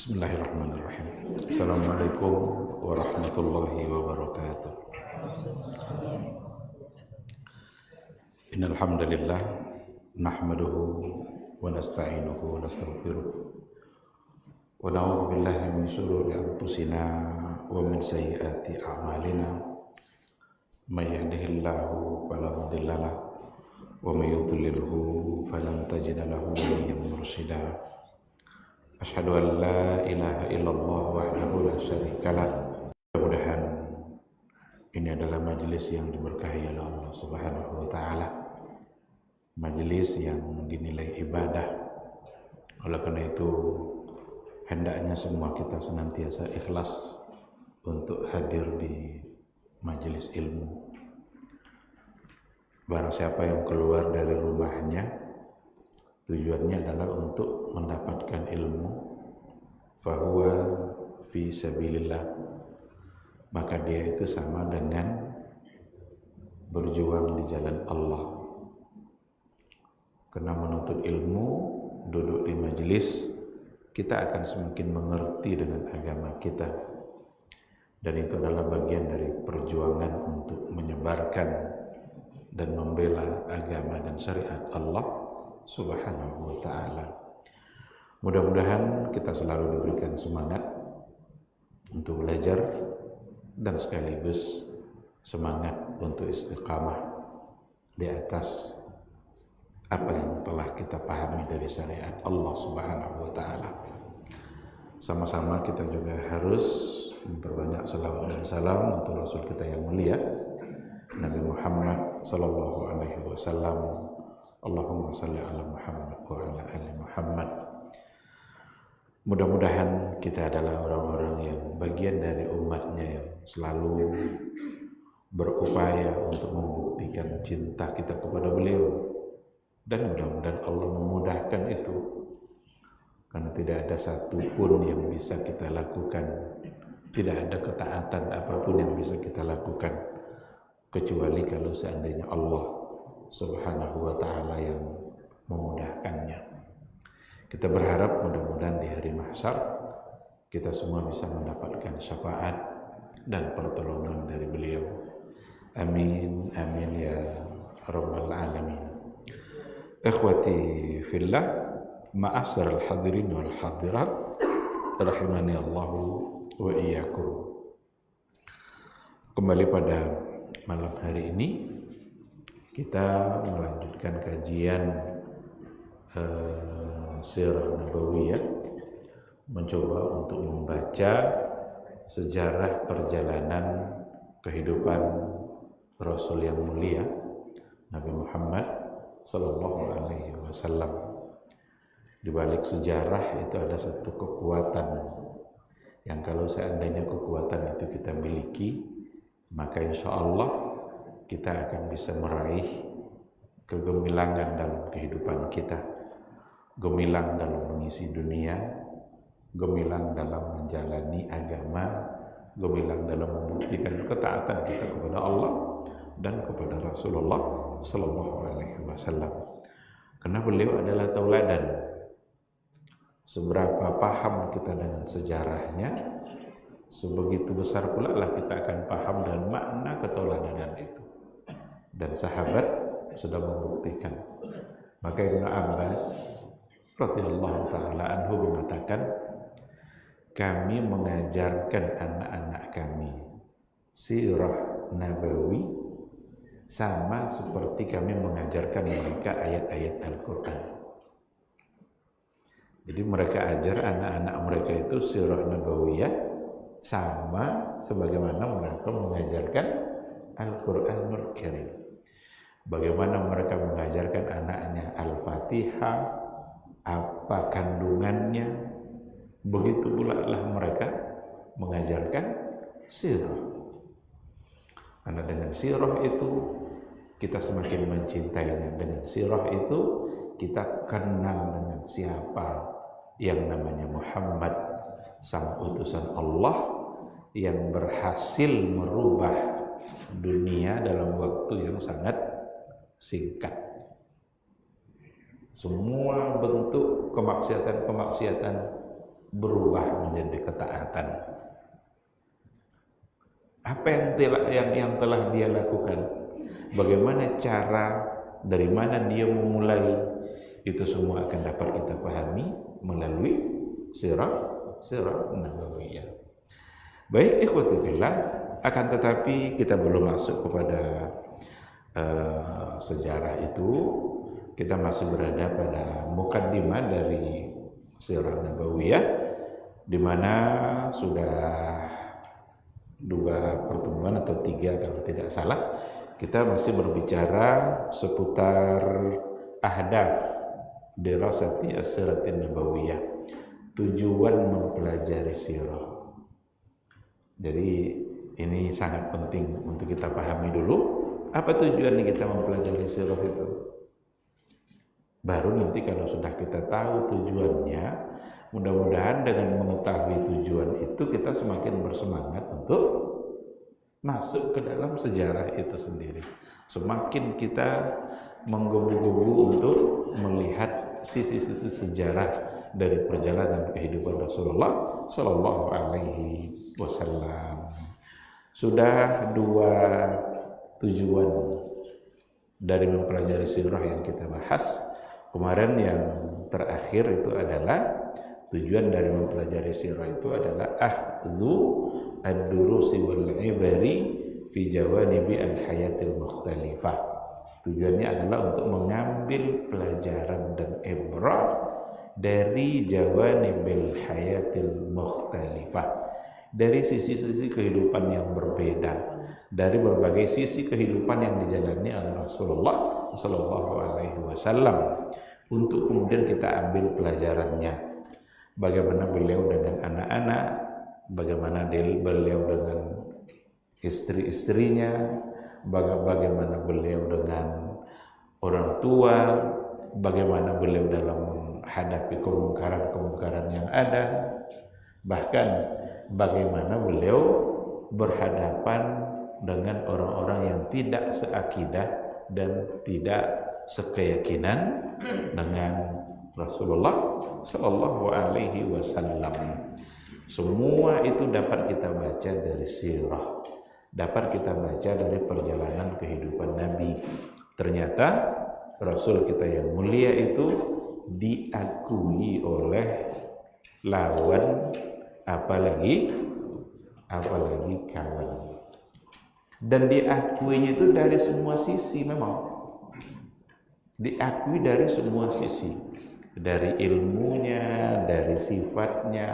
Bismillahirrahmanirrahim. Assalamualaikum warahmatullahi wabarakatuh. Innal hamdalillah nahmaduhu wa nasta'inuhu wa nastaghfiruh wa na'udzu billahi min shururi anfusina wa min sayyiati a'malina. May yahdihillahu fala mudilla lahu wa may yudlilhu falan tajida lahu waliyyan mursyida. Asyhadu an la ilaha illallah wahdahu la syarikalah. Mudah-mudahan ini adalah majelis yang diberkahi oleh Allah Subhanahu wa taala. Majelis yang dinilai ibadah. Oleh karena itu hendaknya semua kita senantiasa ikhlas untuk hadir di majelis ilmu. Barang siapa yang keluar dari rumahnya tujuannya adalah untuk mendapatkan ilmu, fahuwa fi sabilillah, maka dia itu sama dengan berjuang di jalan Allah. Karena menuntut ilmu, duduk di majelis, kita akan semakin mengerti dengan agama kita, dan itu adalah bagian dari perjuangan untuk menyebarkan dan membela agama dan syariat Allah Subhanahu wa ta'ala. Mudah-mudahan kita selalu diberikan semangat untuk belajar dan sekaligus semangat untuk istiqamah di atas apa yang telah kita pahami dari syariat Allah Subhanahu wa ta'ala. Sama-sama kita juga harus memperbanyak salawat dan salam untuk Rasul kita yang mulia Nabi Muhammad sallallahu alaihi wasallam. Allahumma salli ala Muhammad wa ala ali Muhammad. Mudah-mudahan kita adalah orang-orang yang bagian dari umatnya yang selalu berupaya untuk membuktikan cinta kita kepada beliau, dan mudah-mudahan Allah memudahkan itu, karena tidak ada satupun yang bisa kita lakukan, tidak ada ketaatan apapun yang bisa kita lakukan kecuali kalau seandainya Allah Subhanahu wa ta'ala yang memudahkannya. Kita berharap mudah-mudahan di hari mahsyar kita semua bisa mendapatkan syafaat dan pertolongan dari beliau. Amin, amin ya rabbal alamin. Ikhwati fillah, ma'asyiral hadirin wal hadirat, rahimani Allahu wa iyyakum. Kembali pada malam hari ini kita melanjutkan kajian Sirah Nabawiyah, mencoba untuk membaca sejarah perjalanan kehidupan Rasul yang mulia Nabi Muhammad sallallahu alaihi wasallam. Di balik sejarah itu ada satu kekuatan yang kalau seandainya kekuatan itu kita miliki, maka insya Allah kita akan bisa meraih kegemilangan dalam kehidupan kita, gemilang dalam mengisi dunia, gemilang dalam menjalani agama, gemilang dalam membuktikan ketaatan kita kepada Allah dan kepada Rasulullah Sallallahu Alaihi Wasallam. Karena beliau adalah tauladan. Seberapa paham kita dengan sejarahnya, sebegitu besar pula lah kita akan paham dan makna ketauladanan itu. Dan sahabat sudah membuktikan. Maka Ibnu Abbas radhiyallahu taala anhu mengatakan, kami mengajarkan anak-anak kami sirah nabawi sama seperti kami mengajarkan mereka ayat-ayat Al-Quran. Jadi mereka ajar anak-anak mereka itu sirah nabawiyah sama sebagaimana mereka mengajarkan Al-Quranul Karim. Bagaimana mereka mengajarkan anaknya Al-Fatihah, apa kandungannya, begitu pula lah mereka mengajarkan sirah. Karena dengan sirah itu kita semakin mencintainya. Dengan sirah itu kita kenal dengan siapa yang namanya Muhammad, sang utusan Allah yang berhasil merubah dunia dalam waktu yang sangat singkat. Semua bentuk kemaksiatan-kemaksiatan berubah menjadi ketaatan. Apa yang telah dia lakukan? Bagaimana cara, dari mana dia memulai? Itu semua akan dapat kita pahami melalui sirah nabawiyah. Baik ikhwati fillah, akan tetapi kita belum masuk kepada sejarah itu. Kita masih berada pada mukaddimah dari sirah nabawiyah, di mana sudah 2 pertemuan atau 3 kalau tidak salah, kita masih berbicara seputar ahdaf dirasati as-siratin nabawiyah, tujuan mempelajari sirah. Jadi ini sangat penting untuk kita pahami dulu, apa tujuan kita mempelajari sirah itu. Baru nanti kalau sudah kita tahu tujuannya, mudah-mudahan dengan mengetahui tujuan itu kita semakin bersemangat untuk masuk ke dalam sejarah itu sendiri. Semakin kita menggebu-gebu untuk melihat sisi-sisi sejarah dari perjalanan kehidupan Rasulullah Sallallahu Alaihi Wasallam. Sudah 2 tujuan dari mempelajari sirah yang kita bahas. Kemarin yang terakhir itu adalah tujuan dari mempelajari sirah itu adalah akhdhu ad-durusi wal ibari fi jawanibi al-hayatil mukhtalifah. Tujuannya adalah untuk mengambil pelajaran dan ibrah dari jawanibil hayatil mukhtalifah, dari sisi-sisi kehidupan yang berbeda, dari berbagai sisi kehidupan yang dijalani oleh Rasulullah Sallallahu Alaihi Wasallam, untuk kemudian kita ambil pelajarannya. Bagaimana beliau dengan anak-anak, bagaimana beliau dengan istri-istrinya, bagaimana beliau dengan orang tua, bagaimana beliau dalam menghadapi kemungkaran-kemungkaran yang ada, bahkan bagaimana beliau berhadapan dengan orang-orang yang tidak seakidah dan tidak sekeyakinan dengan Rasulullah Sallallahu Alaihi Wasallam. Semua itu dapat kita baca dari sirah, dapat kita baca dari perjalanan kehidupan Nabi. Ternyata Rasul kita yang mulia itu diakui oleh lawan, apalagi kawan. Dan diakuinya itu dari semua sisi, memang diakui dari semua sisi, dari ilmunya, dari sifatnya,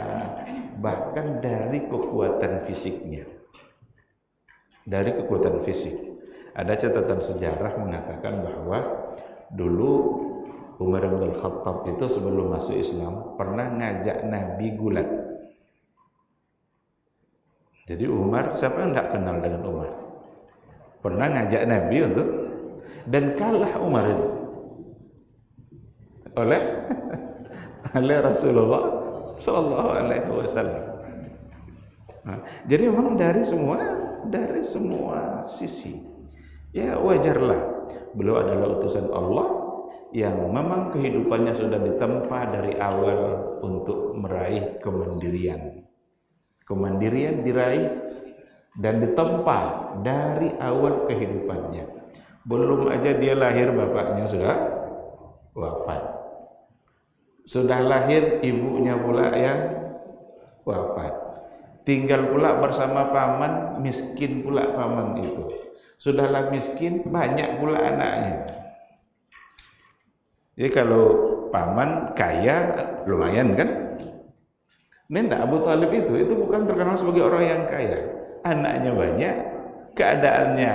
bahkan dari kekuatan fisiknya. Dari kekuatan fisik, ada catatan sejarah mengatakan bahwa dulu Umar bin Khattab itu sebelum masuk Islam pernah ngajak Nabi gulat. Jadi Umar, siapa yang tidak kenal dengan Umar, pernah ngajak Nabi untuk, dan kalah Umar itu oleh Rasulullah Sallallahu Alaihi Wasallam. Jadi memang dari semua sisi, ya wajarlah beliau adalah utusan Allah yang memang kehidupannya sudah ditempa dari awal untuk meraih kemandirian. Kemandirian diraih dan ditempa dari awal kehidupannya. Belum aja dia lahir, bapaknya sudah wafat. Sudah lahir, ibunya pula yang wafat. Tinggal pula bersama paman, miskin pula paman itu. Sudahlah miskin, banyak pula anaknya. Jadi kalau paman kaya, lumayan kan? Nenda Abu Talib itu bukan terkenal sebagai orang yang kaya. Anaknya banyak, keadaannya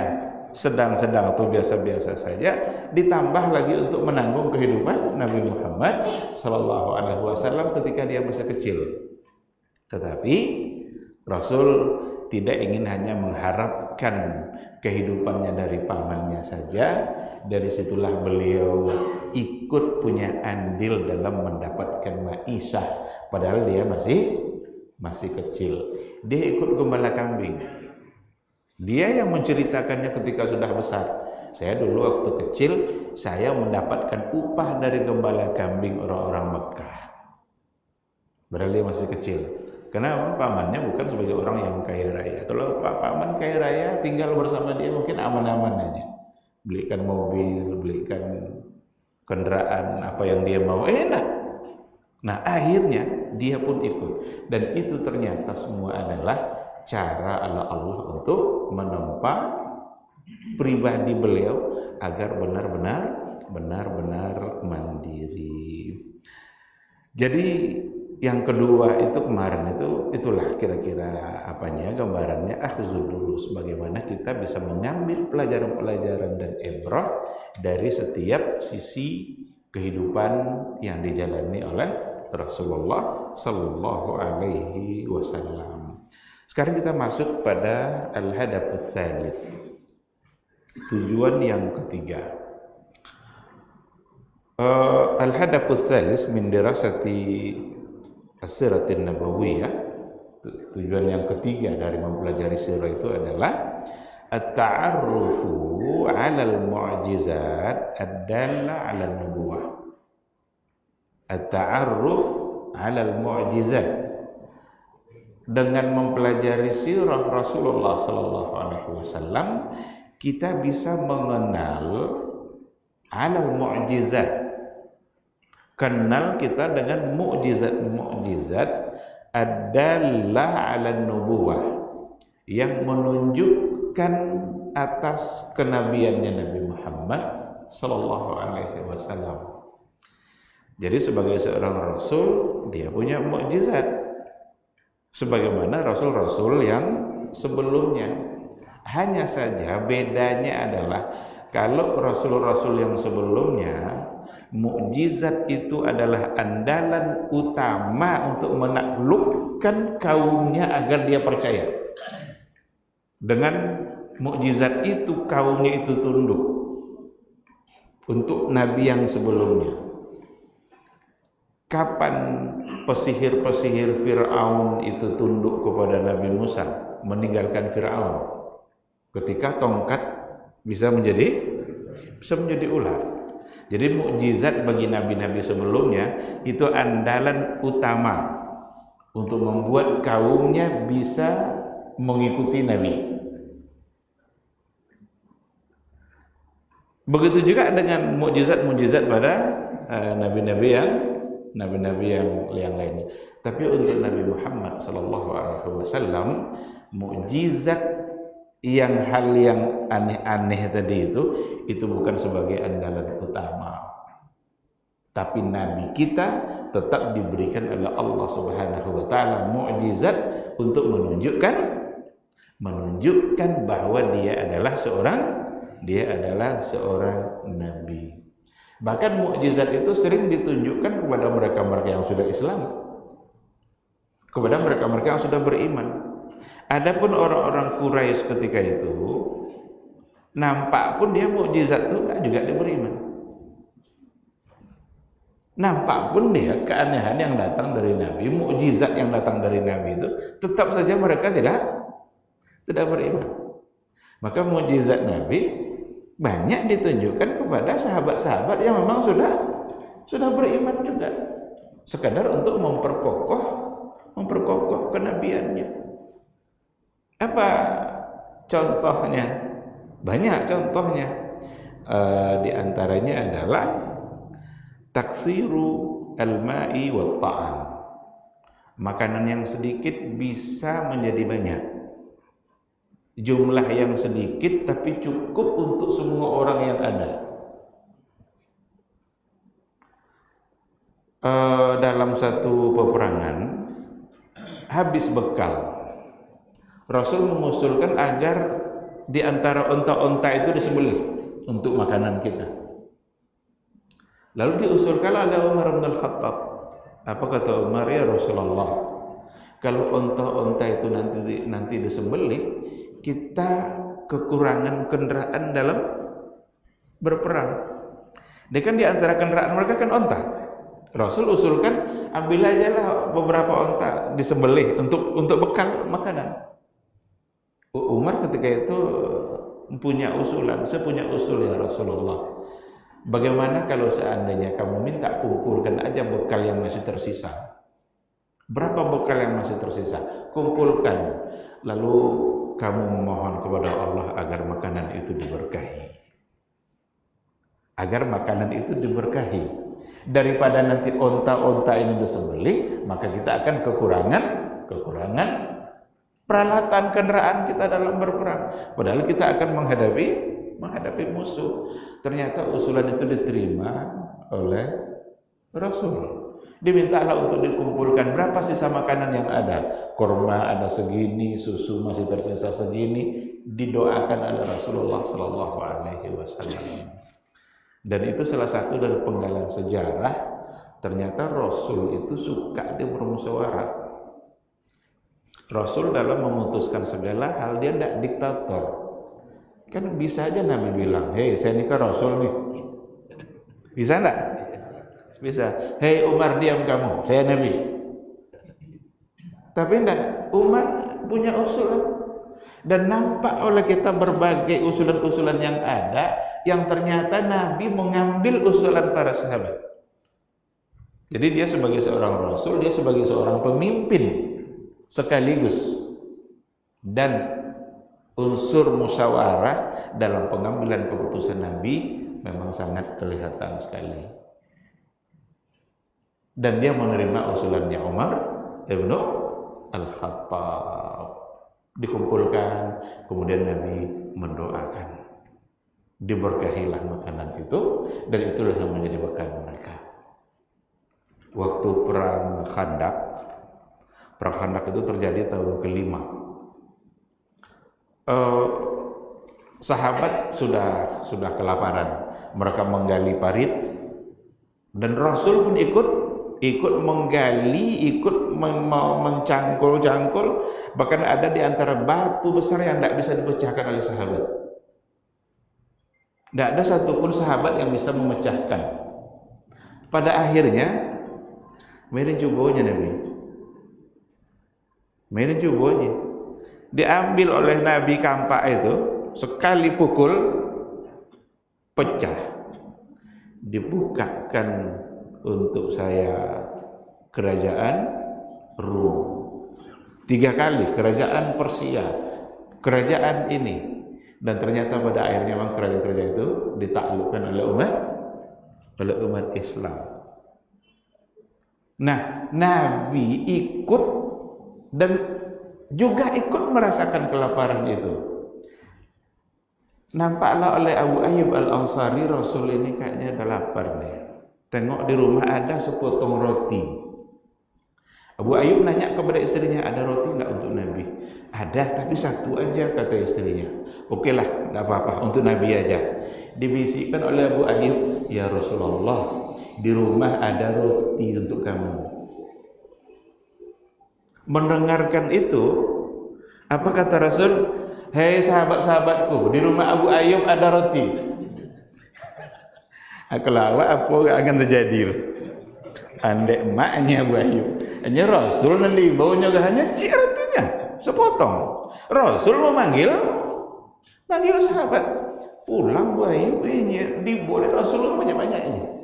sedang-sedang atau biasa-biasa saja, ditambah lagi untuk menanggung kehidupan Nabi Muhammad Sallallahu Alaihi Wasallam ketika dia masih kecil. Tetapi Rasul tidak ingin hanya mengharapkan kehidupannya dari pamannya saja. Dari situlah beliau ikut punya andil dalam mendapatkan ma'isyah, padahal dia masih kecil. Dia ikut gembala kambing. Dia yang menceritakannya ketika sudah besar. Saya dulu waktu kecil, saya mendapatkan upah dari gembala kambing orang-orang Mekah. padahal dia masih kecil. Karena pamannya bukan sebagai orang yang kaya raya. Kalau paman kaya raya tinggal bersama dia mungkin aman-aman aja. Belikan mobil, belikan kendaraan apa yang dia mau, enak. Nah akhirnya dia pun ikut. Dan itu ternyata semua adalah cara Allah untuk menempa pribadi beliau agar benar-benar mandiri. Jadi yang kedua itu kemarin itulah kira-kira apanya, gambarannya akhzul durus, bagaimana kita bisa mengambil pelajaran-pelajaran dan ibrah dari setiap sisi kehidupan yang dijalani oleh Rasulullah sallallahu alaihi wasallam. Sekarang kita masuk pada al-hadafus tsalits, tujuan yang ketiga. Al-hadafus tsalits min dirasati as-siratin nabawiyah, tujuan yang ketiga dari mempelajari sirah itu adalah at-ta'arrufu 'ala al-mu'jizat ad-dalla 'ala an-nubuwah. At-ta'arruf 'ala al-mu'jizat, dengan mempelajari sirah Rasulullah sallallahu alaihi wasallam kita bisa mengenal 'ala al-mu'jizat, kenal kita dengan mukjizat adalah ala nubuwah, yang menunjukkan atas kenabiannya Nabi Muhammad sallallahu alaihi wasallam. Jadi sebagai seorang rasul dia punya mukjizat sebagaimana rasul-rasul yang sebelumnya. Hanya saja bedanya adalah kalau rasul-rasul yang sebelumnya mukjizat itu adalah andalan utama untuk menaklukkan kaumnya agar dia percaya. Dengan mukjizat itu kaumnya itu tunduk untuk nabi yang sebelumnya. Kapan pesihir-pesihir Fir'aun itu tunduk kepada Nabi Musa, meninggalkan Fir'aun? Ketika tongkat bisa menjadi ular. Jadi mukjizat bagi nabi-nabi sebelumnya itu andalan utama untuk membuat kaumnya bisa mengikuti nabi. Begitu juga dengan mukjizat-mukjizat pada nabi-nabi yang lainnya. Tapi untuk Nabi Muhammad sallallahu alaihi wasallam, mukjizat hal yang aneh-aneh tadi itu bukan sebagai andalan utama. Tapi nabi kita tetap diberikan oleh Allah Subhanahu wa taala mukjizat untuk menunjukkan bahwa dia adalah seorang nabi. Bahkan mukjizat itu sering ditunjukkan kepada mereka-mereka yang sudah Islam, kepada mereka-mereka yang sudah beriman. Adapun orang-orang Quraisy ketika itu nampak pun dia mukjizat itu juga dia beriman. Nampak pun dia keanehan yang datang dari Nabi, mukjizat yang datang dari Nabi itu, tetap saja mereka tidak beriman. Maka mukjizat Nabi banyak ditunjukkan kepada sahabat-sahabat yang memang sudah beriman juga, sekadar untuk memperkokoh kenabiannya. Apa contohnya? Banyak contohnya. Di antaranya adalah taksiru al-ma'i wa ta'am. Makanan yang sedikit bisa menjadi banyak. Jumlah yang sedikit tapi cukup untuk semua orang yang ada. Dalam satu peperangan habis bekal, Rasul mengusulkan agar di antara onta-onta itu disembelih untuk makanan kita. Lalu diusulkan oleh Umar bin Khattab. Apa kata Umar? Ya Rasulullah, kalau onta-onta itu nanti disembelih, kita kekurangan kendaraan dalam berperang. Dia kan di antara kendaraan mereka kan onta. Rasul usulkan ambil aja lah beberapa onta disembelih untuk bekal makanan. Umar ketika itu punya usulan, saya punya usul ya Rasulullah. Bagaimana kalau seandainya kamu minta kumpulkan aja bekal yang masih tersisa? Berapa bekal yang masih tersisa? Kumpulkan. Lalu kamu memohon kepada Allah agar makanan itu diberkahi. Agar makanan itu diberkahi. Daripada nanti onta-onta ini disembelih, maka kita akan kekurangan peralatan kendaraan kita dalam berperang. Padahal kita akan menghadapi musuh. Ternyata usulan itu diterima oleh Rasul. Dimintalah untuk dikumpulkan berapa sisa makanan yang ada. Kurma ada segini, susu masih tersisa segini, didoakan oleh Rasulullah sallallahu alaihi wasallam. Dan itu salah satu dari penggalan sejarah. Ternyata Rasul itu suka dia bermusyawarah. Rasul dalam memutuskan segala hal dia tidak diktator. Kan bisa aja Nabi bilang, hei saya ini kan Rasul nih. Bisa enggak? Bisa. Hei Umar diam kamu, saya Nabi. Tapi enggak, Umar punya usulan. Dan nampak oleh kita berbagai usulan-usulan yang ada, yang ternyata Nabi mengambil usulan para sahabat. Jadi dia sebagai seorang Rasul, dia sebagai seorang pemimpin sekaligus. Dan unsur musyawarah dalam pengambilan keputusan Nabi memang sangat kelihatan sekali. Dan dia menerima usulannya Umar ibn Al-Khattab. Dikumpulkan, kemudian Nabi mendoakan. Diberkahilah makanan itu, dan itulah yang menjadi bekal mereka. Waktu perang Khandaq itu terjadi tahun ke-5. Sahabat sudah kelaparan, mereka menggali parit, dan Rasul pun ikut menggali, ikut mencangkul-cangkul, bahkan ada di antara batu besar yang tidak bisa dipecahkan oleh sahabat. Tidak ada satupun sahabat yang bisa memecahkan. Pada akhirnya, merin cubonya Nabi. Merin cubonya diambil oleh Nabi kampak itu, sekali pukul pecah. Dibukakan untuk saya kerajaan Rum. 3 kali kerajaan Persia, kerajaan ini, dan ternyata pada akhirnya memang kerajaan-kerajaan itu ditaklukkan oleh umat Islam. Nah, Nabi ikut dan juga ikut merasakan kelaparan itu. Nampaklah oleh Abu Ayyub Al-Ansari, Rasul ini kayaknya udah lapar nih. Tengok di rumah ada sepotong roti. Abu Ayyub nanya kepada istrinya, ada roti enggak untuk Nabi? Ada, tapi satu aja, kata istrinya. Okelah, enggak apa-apa, untuk Nabi aja. Dibisikkan oleh Abu Ayyub, ya Rasulullah, di rumah ada roti untuk kamu. Mendengarkan itu, apa kata Rasul? Hei sahabat-sahabatku, di rumah Abu Ayyub ada roti. Kelawak apa akan terjadi? Andek maknya Abu Ayyub. Hanya Rasul nanti baunya hanya cik rotinya sepotong. Rasul memanggil sahabat. Pulang Abu Ayyub ini diboleh Rasul banyak-banyaknya.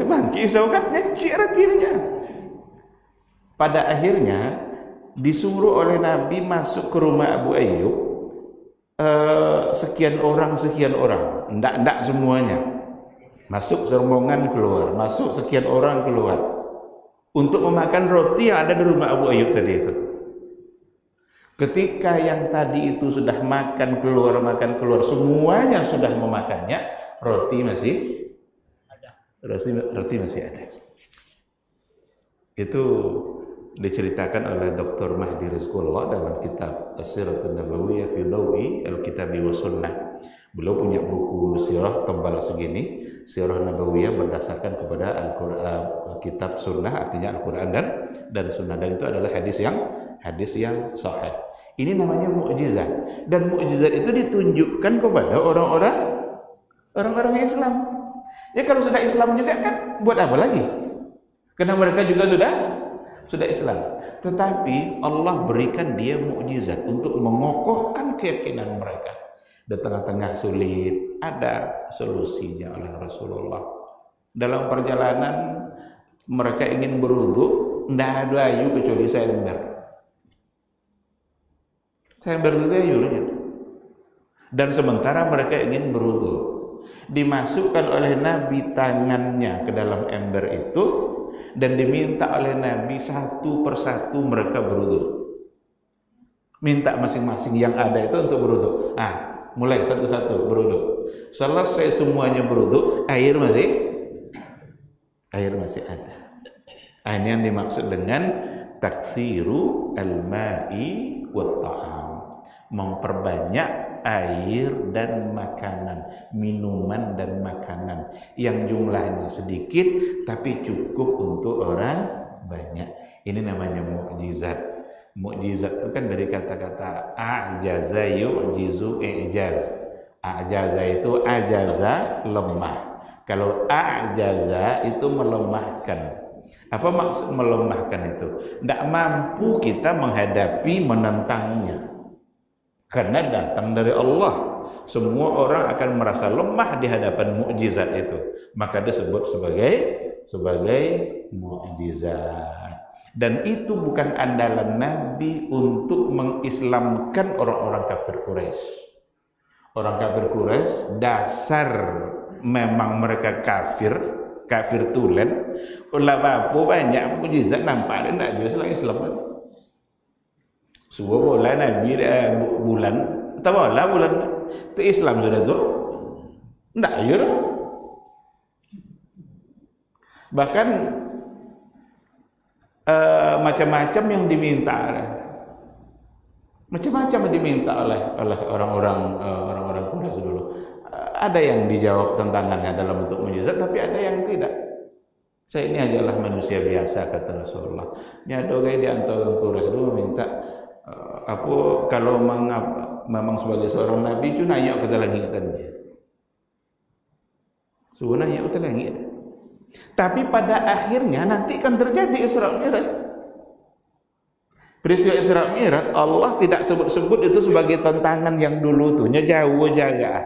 Bangki saukatnya cik rotinya. Pada akhirnya disuruh oleh Nabi masuk ke rumah Abu Ayyub. Sekian orang, enggak semuanya. Masuk rombongan keluar, masuk sekian orang keluar untuk memakan roti yang ada di rumah Abu Ayyub tadi itu. Ketika yang tadi itu sudah makan keluar, semuanya sudah memakannya, roti masih ada. Itu diceritakan oleh Dr. Mahdi Rizqullah dalam kitab As-Siratul Nabawiyah fi Dawi Al-Kitabi wa Sunnah. Beliau punya buku sirah tebal segini, Sirah Nabawiyah berdasarkan kepada Al-Qur'an, kitab Sunnah, artinya Al-Qur'an dan Sunnah, dan itu adalah hadis yang sahih. Ini namanya mukjizat, dan mukjizat itu ditunjukkan kepada orang-orang Islam. Ya kalau sudah Islam juga kan buat apa lagi? Karena mereka juga sudah Islam. Tetapi Allah berikan dia mukjizat untuk mengokohkan keyakinan mereka. Di tengah-tengah sulit ada solusinya oleh Rasulullah. Dalam perjalanan Mereka ingin berwudu, tidak ada ayu kecuali seember. Seember itu ayunya. Dan sementara mereka ingin berwudu, dimasukkan oleh Nabi tangannya ke dalam ember itu dan diminta oleh Nabi satu persatu mereka berwudu. Minta masing-masing yang ada itu untuk berwudu. Mulai satu-satu berwudu. Selesai semuanya berwudu, air masih ada. Ini yang dimaksud dengan taksiru al-ma'i wat ta'am. Memperbanyak air dan makanan, minuman dan makanan yang jumlahnya sedikit tapi cukup untuk orang banyak. Ini namanya mukjizat. Mukjizat itu kan dari kata-kata ajaza yu'jizu i'jaz. Ajaza itu ajaza, lemah. Kalau ajaza itu melemahkan. Apa maksud melemahkan itu? Tidak mampu kita menghadapi, menentangnya. Karena datang dari Allah. Semua orang akan merasa lemah di hadapan mukjizat itu. Maka disebut sebagai mukjizat. Dan itu bukan andalan Nabi untuk mengislamkan orang-orang kafir Quraisy. Orang kafir Quraisy dasar memang mereka kafir tulen. Ulama banyak mukjizat nampak dan tidak jelas Islam. Sebuah bola Nabi bulan, tahu lah bulan itu Islam sudah tu, tidak ya. Bahkan macam-macam yang diminta, oleh orang-orang Quraisy dulu. Ada yang dijawab tantangannya dalam bentuk mukjizat, tapi ada yang tidak. Saya ini adalah manusia biasa, kata Rasulullah. Nyado gaya di antara Quraisy dulu minta. Aku kalau memang sebagai seorang nabi itu nanya ke langit tadi. Nanya ke langit. Tapi pada akhirnya nanti akan terjadi Isra Mi'raj. Peristiwa Isra Mi'raj Allah tidak sebut-sebut itu sebagai tantangan yang dulu tuh jauh jaga.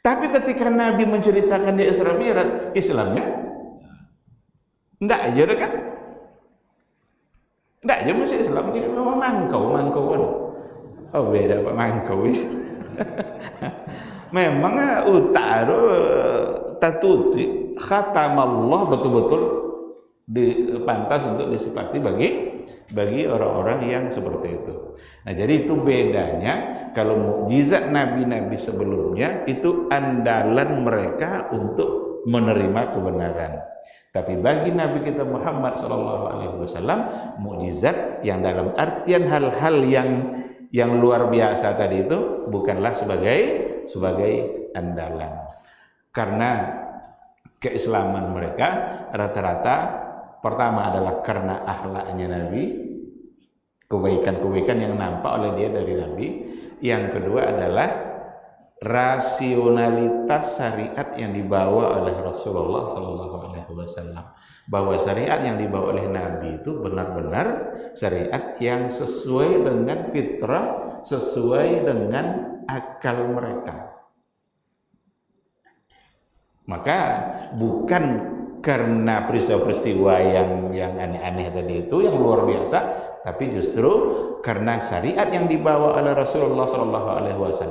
Tapi ketika Nabi menceritakan di Isra Mi'raj, Islamnya enggak aja kan? Enggak aja masih Islam ini memang mangkau kan. Oh beda Pak mangkau. Memang utara tatuti khatamallah betul-betul pantas untuk disifati bagi orang-orang yang seperti itu. Nah, jadi itu bedanya kalau mukjizat nabi-nabi sebelumnya itu andalan mereka untuk menerima kebenaran. Tapi bagi Nabi kita Muhammad SAW, mukjizat yang dalam artian hal-hal yang luar biasa tadi itu bukanlah sebagai andalan. Karena keislaman mereka rata-rata pertama adalah karena akhlaknya Nabi, kebaikan-kebaikan yang nampak oleh dia dari Nabi. Yang kedua adalah rasionalitas syariat yang dibawa oleh Rasulullah SAW. Bahwa syariat yang dibawa oleh Nabi itu benar-benar syariat yang sesuai dengan fitrah, sesuai dengan akal mereka. Maka bukan karena peristiwa-peristiwa yang aneh-aneh tadi itu yang luar biasa, tapi justru karena syariat yang dibawa oleh Rasulullah SAW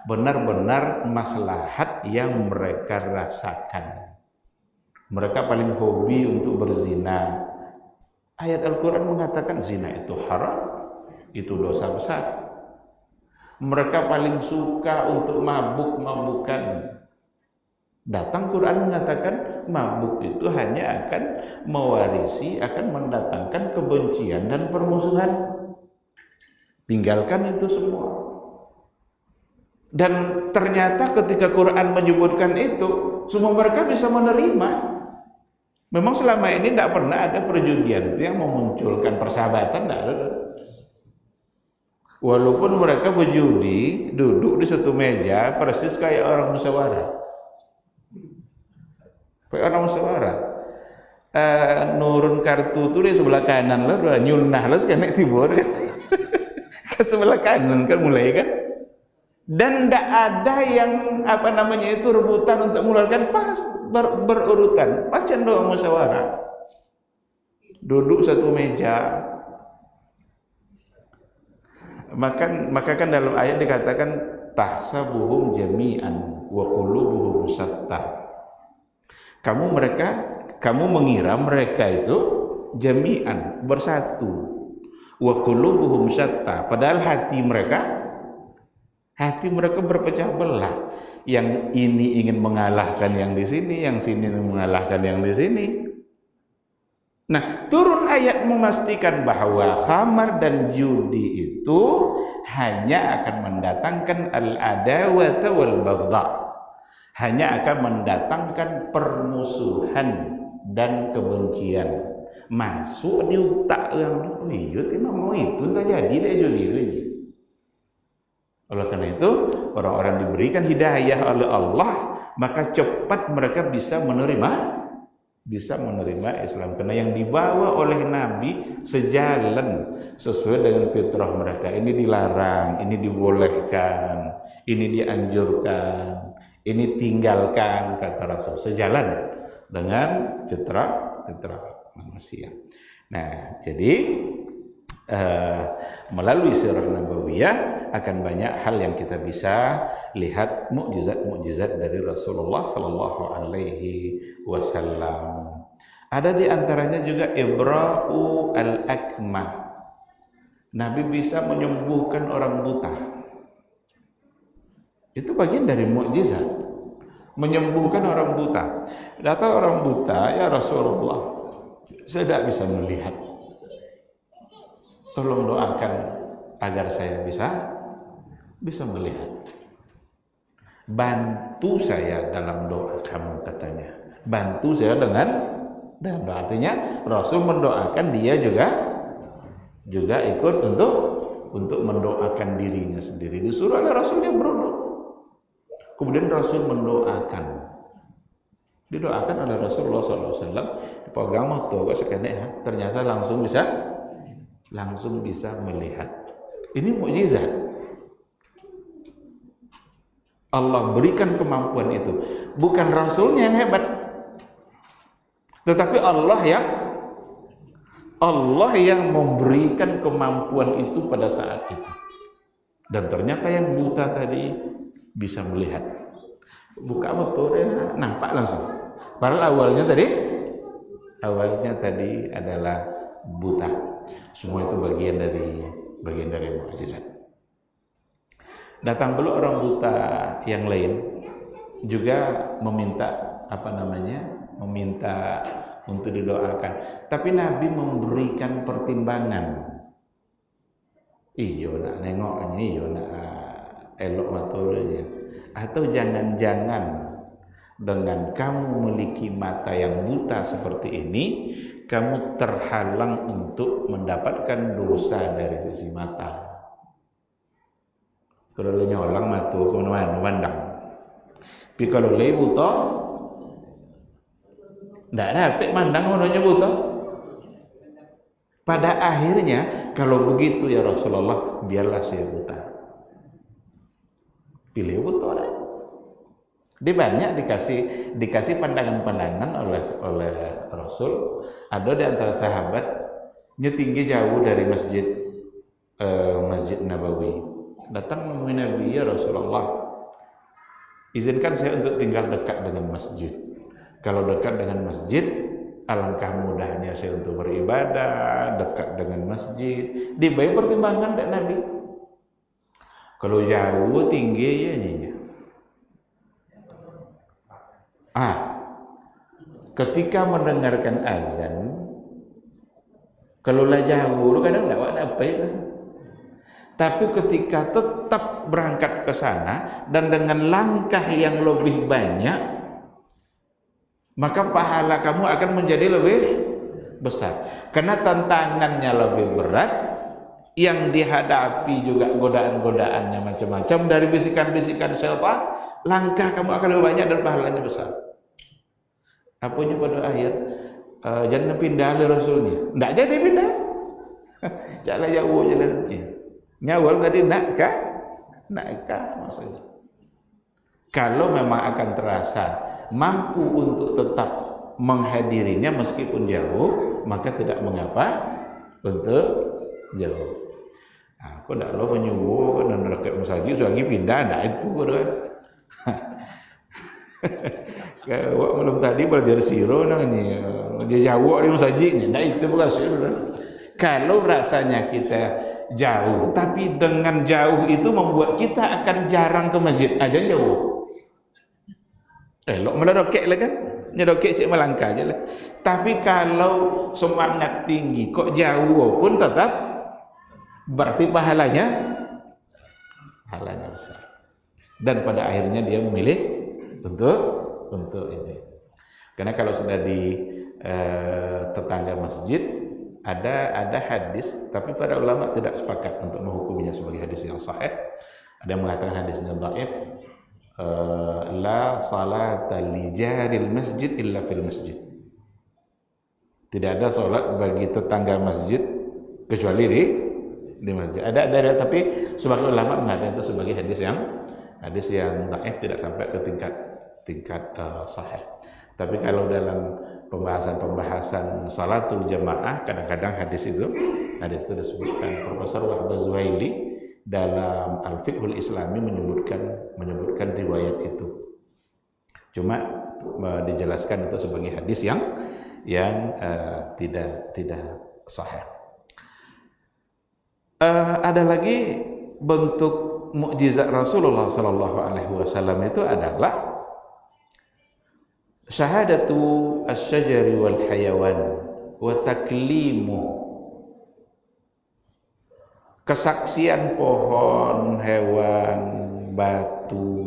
benar-benar maslahat yang mereka rasakan. Mereka paling hobi untuk berzina. Ayat Al-Quran mengatakan zina itu haram, itu dosa besar. Mereka paling suka untuk mabuk-mabukan. Datang Quran mengatakan mabuk itu hanya akan mewarisi, akan mendatangkan kebencian dan permusuhan. Tinggalkan itu semua. Dan ternyata ketika Quran menyebutkan itu, semua mereka bisa menerima. Memang selama ini tidak pernah ada perjudian itu yang memunculkan persahabatan, tidak ada. Walaupun mereka berjudi, duduk di satu meja persis kayak orang musyawarah. Orang musyawarah nurun kartu tu di sebelah kanan lah, nyunah lah sekarang tibur ke sebelah kanan kan mulai kan, dan tidak ada yang itu rebutan untuk mengeluarkan pas berurutan pas cenderung musyawarah. duduk satu meja. Maka kan dalam ayat dikatakan tahsabuhum jami'an wa qulubuhum syatta. Kamu mengira mereka itu jami'an, bersatu. Wa qulubuhum syatta, padahal hati mereka berpecah belah. Yang ini ingin mengalahkan yang di sini, yang sini ingin mengalahkan yang di sini. Nah, turun ayat memastikan bahwa khamar dan judi itu hanya akan mendatangkan al-adawata wal baghdha. Hanya akan mendatangkan permusuhan dan kebencian. Masuk di otak yang iya mau itu tak jadi dia judi ini. Oleh karena itu, orang-orang diberikan hidayah oleh Allah, maka cepat mereka bisa menerima Islam, karena yang dibawa oleh Nabi sejalan sesuai dengan fitrah mereka. Ini dilarang, ini dibolehkan, ini dianjurkan, ini tinggalkan, kata Rasul, sejalan dengan fitrah manusia. Nah, jadi melalui sirah nabawiyah akan banyak hal yang kita bisa lihat mukjizat dari Rasulullah sallallahu alaihi wasallam. Ada di antaranya juga ibra'u al-akmah. Nabi bisa menyembuhkan orang buta. Itu bagian dari mukjizat. Menyembuhkan orang buta. Datang orang buta, ya Rasulullah, saya tidak bisa melihat. Tolong doakan agar saya bisa melihat. Bantu saya dalam doa kamu, katanya. Bantu saya dengan doa. Artinya Rasul mendoakan, dia juga ikut untuk mendoakan dirinya sendiri. Disuruh oleh Rasul, dia berdoa. Kemudian Rasul mendoakan. Didoakan oleh Rasulullah SAW. Dipegang motor sekadar, ternyata langsung bisa melihat. Ini mukjizat. Allah berikan kemampuan itu. Bukan Rasulnya yang hebat, tetapi Allah yang memberikan kemampuan itu pada saat itu. Dan ternyata yang buta tadi bisa melihat. Buka motor, nampak langsung. Padahal awalnya tadi adalah buta. Semua itu bagian dari mukjizat. Datang pula orang buta yang lain juga meminta untuk didoakan. Tapi Nabi memberikan pertimbangan. Iyo nak nengoknya, iyo nak elok matanya. Atau jangan-jangan dengan kamu memiliki mata yang buta seperti ini, kamu terhalang untuk mendapatkan dosa dari sisi mata. Kalau le nyolang mata kemana-mana pandang. Tapi kalau le buta, tidak dapat mandang orangnya buta. Pada akhirnya, kalau begitu ya Rasulullah, biarlah saya buta. Pilih buta dah. Dia banyak dikasih pandangan-pandangan oleh Rasul. Ada di antara sahabat tinggi jauh dari Masjid Nabawi. Datang menemui Nabi, ya Rasulullah, izinkan saya untuk tinggal dekat dengan masjid. Kalau dekat dengan masjid, alangkah mudahnya saya untuk beribadah dekat dengan masjid. Dibayi pertimbangan tak Nabi. Kalau jauh tinggi ya nyinya. Ketika mendengarkan azan, kalau lah jauh, kadang tak apa ya. Tapi ketika tetap berangkat ke sana dan dengan langkah yang lebih banyak, maka pahala kamu akan menjadi lebih besar. Karena tantangannya lebih berat, yang dihadapi juga godaan-godaannya macam-macam dari bisikan-bisikan syaitan, langkah kamu akan lebih banyak dan pahalanya besar. Apanya pada akhir jangan pindah oleh Rasulnya. Tak jadi pindah. Jalan jauh jalannya. Nyawal tadi nakkah maksudnya. Kalau memang akan terasa mampu untuk tetap menghadirinya meskipun jauh, maka tidak mengapa untuk jauh. Aku tidak lo menyuruh dan dekat masjid lagi pindah, tidak itu kan. Kalau malam tadi belajar siro namanya dia jauh di masjid, tidak itu bukan siro. Kalau rasanya kita jauh, tapi dengan jauh itu membuat kita akan jarang ke masjid, aja jauh. Elok meledokek lah kan, nyedokek cik melangkah aja lah. Tapi kalau semangat tinggi, kok jauh pun tetap, berarti pahalanya besar. Dan pada akhirnya dia memilih untuk ini. Karena kalau sudah di tetangga masjid, ada hadis, tapi para ulama tidak sepakat untuk menghukumnya sebagai hadis yang sahih. Ada yang mengatakan hadisnya dhaif. La salata li jaril masjid illa fil masjid. Tidak ada salat bagi tetangga masjid kecuali di masjid. Ada tapi sebagian ulama mengatakan itu sebagai hadis yang dhaif, tidak sampai ke tingkat sahih. Tapi kalau dalam pembahasan salatul jamaah, kadang-kadang hadis itu disebutkan. Profesor Wahbah Zuhaili dalam Al-Fiqhul Islami menyebutkan riwayat itu. Cuma dijelaskan itu sebagai hadis yang tidak sahih. Ada lagi bentuk mukjizat Rasulullah sallallahu alaihi wasallam itu adalah syahadatu asy-syajari wal hayawan wa taklimu. Kesaksian pohon, hewan, batu,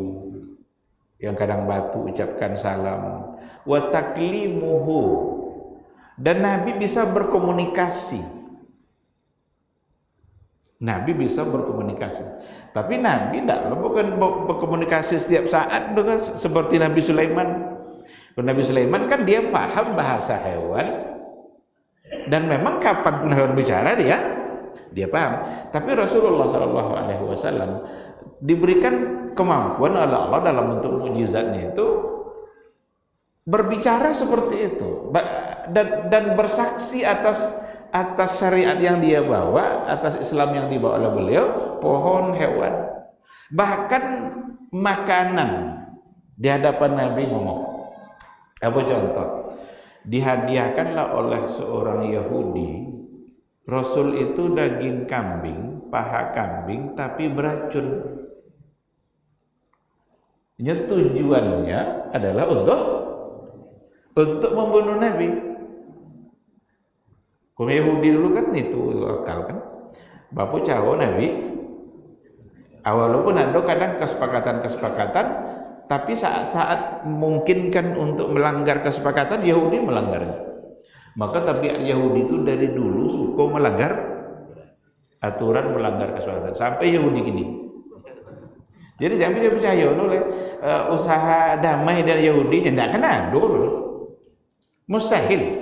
yang kadang batu ucapkan salam, wa taklimuhu, dan Nabi bisa berkomunikasi. Nabi bisa berkomunikasi, tapi Nabi bukan berkomunikasi setiap saat dengan seperti Nabi Sulaiman. Nabi Sulaiman kan dia paham bahasa hewan, dan memang kapan pun hewan bicara dia paham. Tapi Rasulullah Shallallahu Alaihi Wasallam diberikan kemampuan oleh Allah dalam bentuk mukjizatnya itu berbicara seperti itu dan bersaksi atas syariat yang dia bawa, atas Islam yang dibawa oleh beliau, pohon, hewan, bahkan makanan di hadapan Nabi ngomong. Apa contoh? Dihadiahkanlah oleh seorang Yahudi Rasul itu daging kambing, paha kambing, tapi beracun. Tujuannya adalah untuk membunuh Nabi. Kalau Yahudi dulu kan itu akal kan. Bapak cawo Nabi. Walaupun ada kadang kesepakatan, tapi saat memungkinkan untuk melanggar kesepakatan, Yahudi melanggarnya. Maka tabiat Yahudi itu dari dulu suka melanggar aturan, melanggar kesepakatan sampai Yahudi gini. Jadi jangan percaya oleh usaha damai dari Yahudi tidak akan ada, mustahil.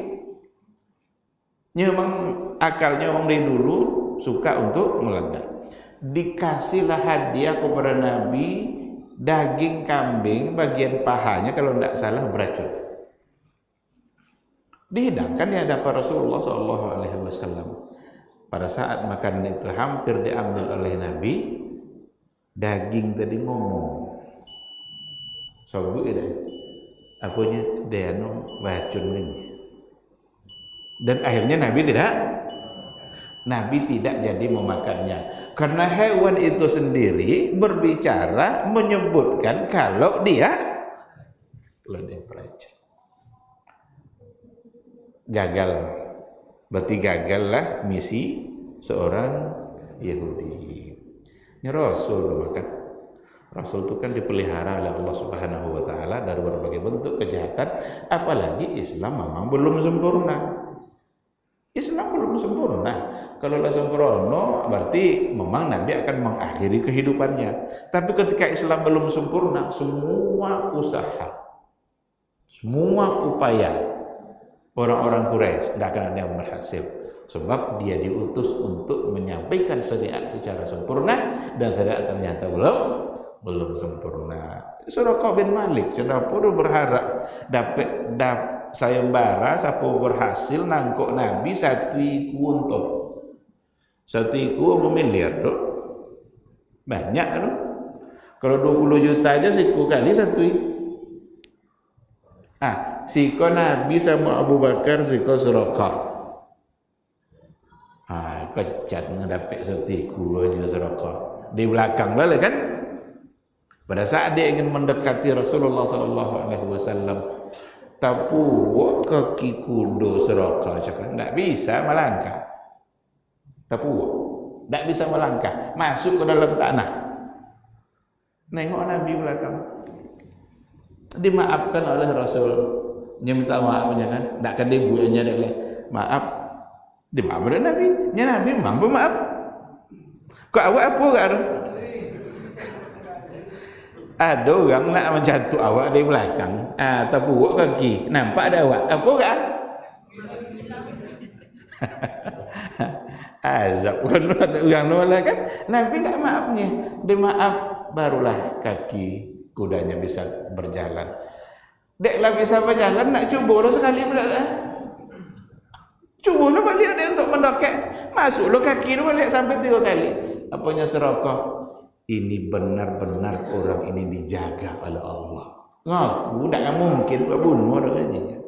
Memang akalnya orang dari dulu suka untuk melanggar. Dikasihlah hadiah kepada Nabi daging kambing, bagian pahanya kalau tidak salah beracun. Dihidangkan di hadapan Rasulullah SAW. Pada saat makan itu hampir diambil oleh Nabi, daging tadi ngomong. Sobu itu, apanya dia bacun ini. Dan akhirnya Nabi tidak jadi memakannya, karena hewan itu sendiri berbicara menyebutkan kalau dia pelacur. Gagal, berarti gagallah misi seorang Yahudi. Ini Rasul kan. Rasul itu kan dipelihara oleh Allah Subhanahu wa taala dari berbagai bentuk kejahatan, apalagi Islam memang belum sempurna. Islam belum sempurna. Kalau sudah sempurna berarti memang Nabi akan mengakhiri kehidupannya. Tapi ketika Islam belum sempurna, semua usaha, semua upaya orang-orang Quraisy tidak akan ada yang berhasil, sebab dia diutus untuk menyampaikan syariat secara sempurna dan syariat ternyata belum sempurna. Suraqah bin Malik sudah pun berharap sayembara siapa berhasil nangkuk Nabi satu iku untung. Satu iku berapa miliar tu? Banyak tu. Kalau 20 juta aja siku kali satu iku. Siko Nabi sama Abu Bakar siko Suraqah. Kecat ngedapet satu iku aja Suraqah. Di belakang lah kan. Pada saat dia ingin mendekati Rasulullah SAW, tapuak kaki kuda Suraqah cakap, tak bisa melangkah. Tapuak, tak bisa melangkah, masuk ke dalam tanah. Nengok Nabi belakang, dimaafkan oleh Rasul. Dia minta maafnya kan, tak kan dia buatnya dah maaf, dimaafkan oleh Nabi. Nabi memang pemaaf. Kau awak apa kan? Ada orang nak menjatuh awak di belakang, tapuak kaki, nampak ada awak, apa kan? Azab kan ada orang nolak kan? Nabi tak maafnya, dia maaf barulah kaki kudanya bisa berjalan. Deklah bisa berjalan, nak cuba sekali berjalan. Cuba balik dia untuk mendokek, masuklah kaki balik sampai 3 kali. Apanya Suraqah? Ini benar-benar orang ini dijaga oleh Allah. Ngaku tak mungkin bunuh orangnya.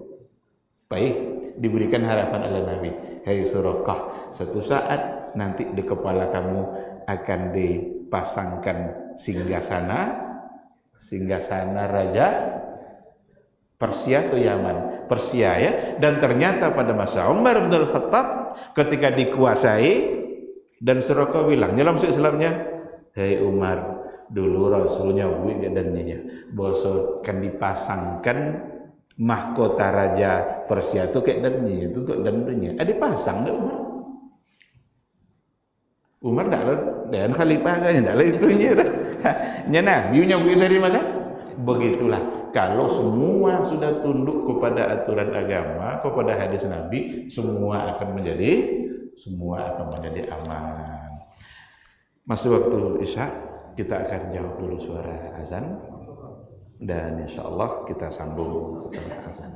Baik, diberikan harapan oleh Nabi. Hai Suraqah, satu saat nanti di kepala kamu akan dipasangkan singgasana raja Persia atau Yaman. Persia ya. Dan ternyata pada masa Umar bin Khattab ketika dikuasai dan Suraqah bilang dalam Islamnya, hai Umar, dulu Rasulnya dan nyonya bosok kan dipasangkan mahkota raja Persia tu kayak dan nyonya tu untuk dan dunia. Dipasang dah Umar. Umar tak ada dan khalifah kan tak ada itunya dah. Nya Nabi nya dari mana? Begitulah. Kalau semua sudah tunduk kepada aturan agama, kepada hadis Nabi, semua akan menjadi aman. Masuk waktu Isya, kita akan jawab dulu suara azan dan insyaallah kita sambung setelah azan.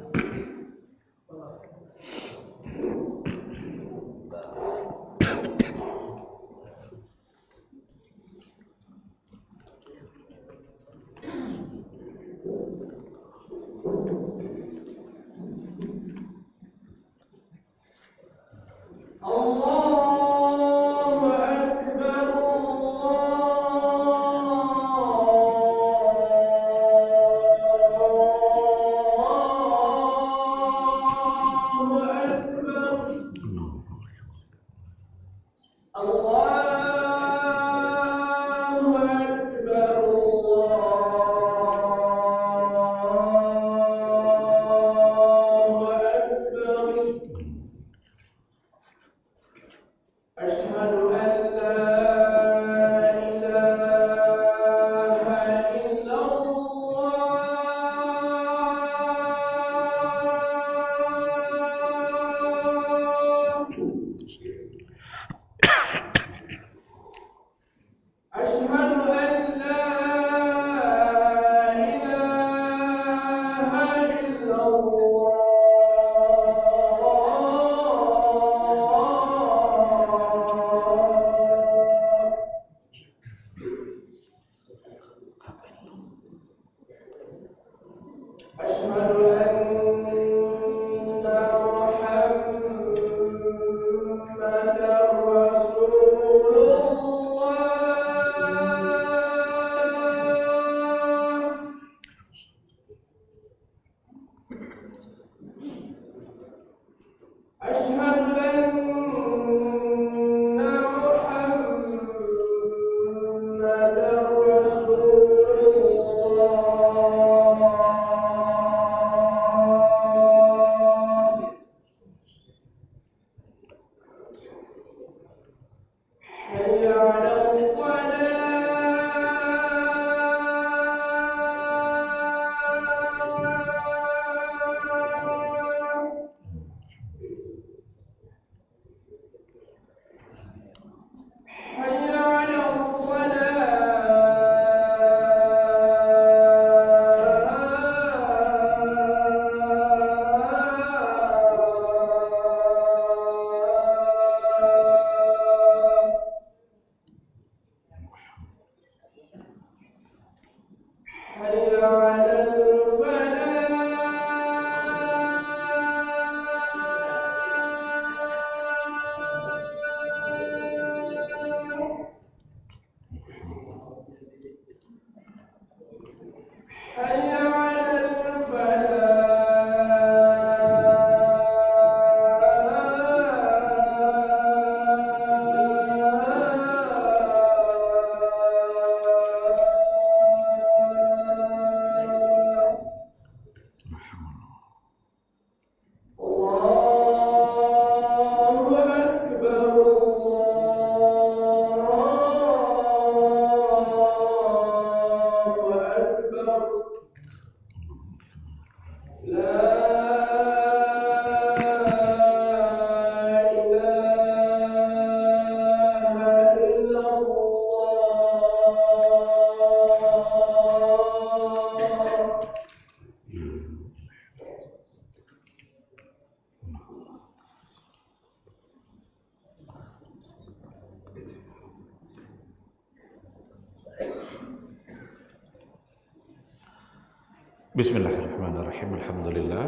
Bismillahirrahmanirrahim. Alhamdulillah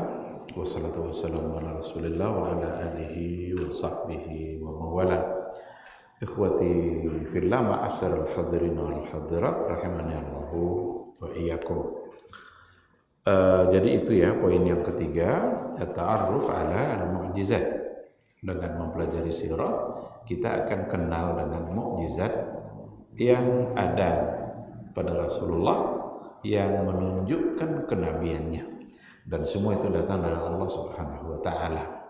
wassalatu wassalamu ala Rasulillah wa ala alihi wa sahbihi wa mawala. Ikhwati fillah, ma'asyiral hadirin wal hadirat rahimani Allah wa iyyakum. Jadi itu ya poin yang ketiga, at-ta'arruf ala al-mu'jizat. Dengan mempelajari sirah, kita akan kenal dengan mukjizat yang ada pada Rasulullah yang menunjukkan kenabiannya, dan semua itu datang dari Allah Subhanahu wa taala.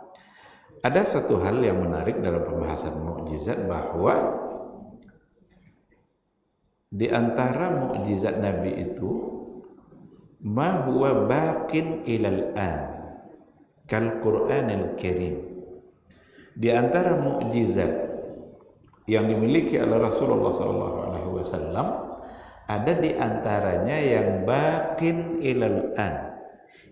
Ada satu hal yang menarik dalam pembahasan mukjizat, bahwa di antara mukjizat Nabi itu ma huwa baqin ilal an kal Qur'anil Karim. Di antara mukjizat yang dimiliki oleh Rasulullah sallallahu alaihi wasallam, ada di antaranya yang baqin ilal an,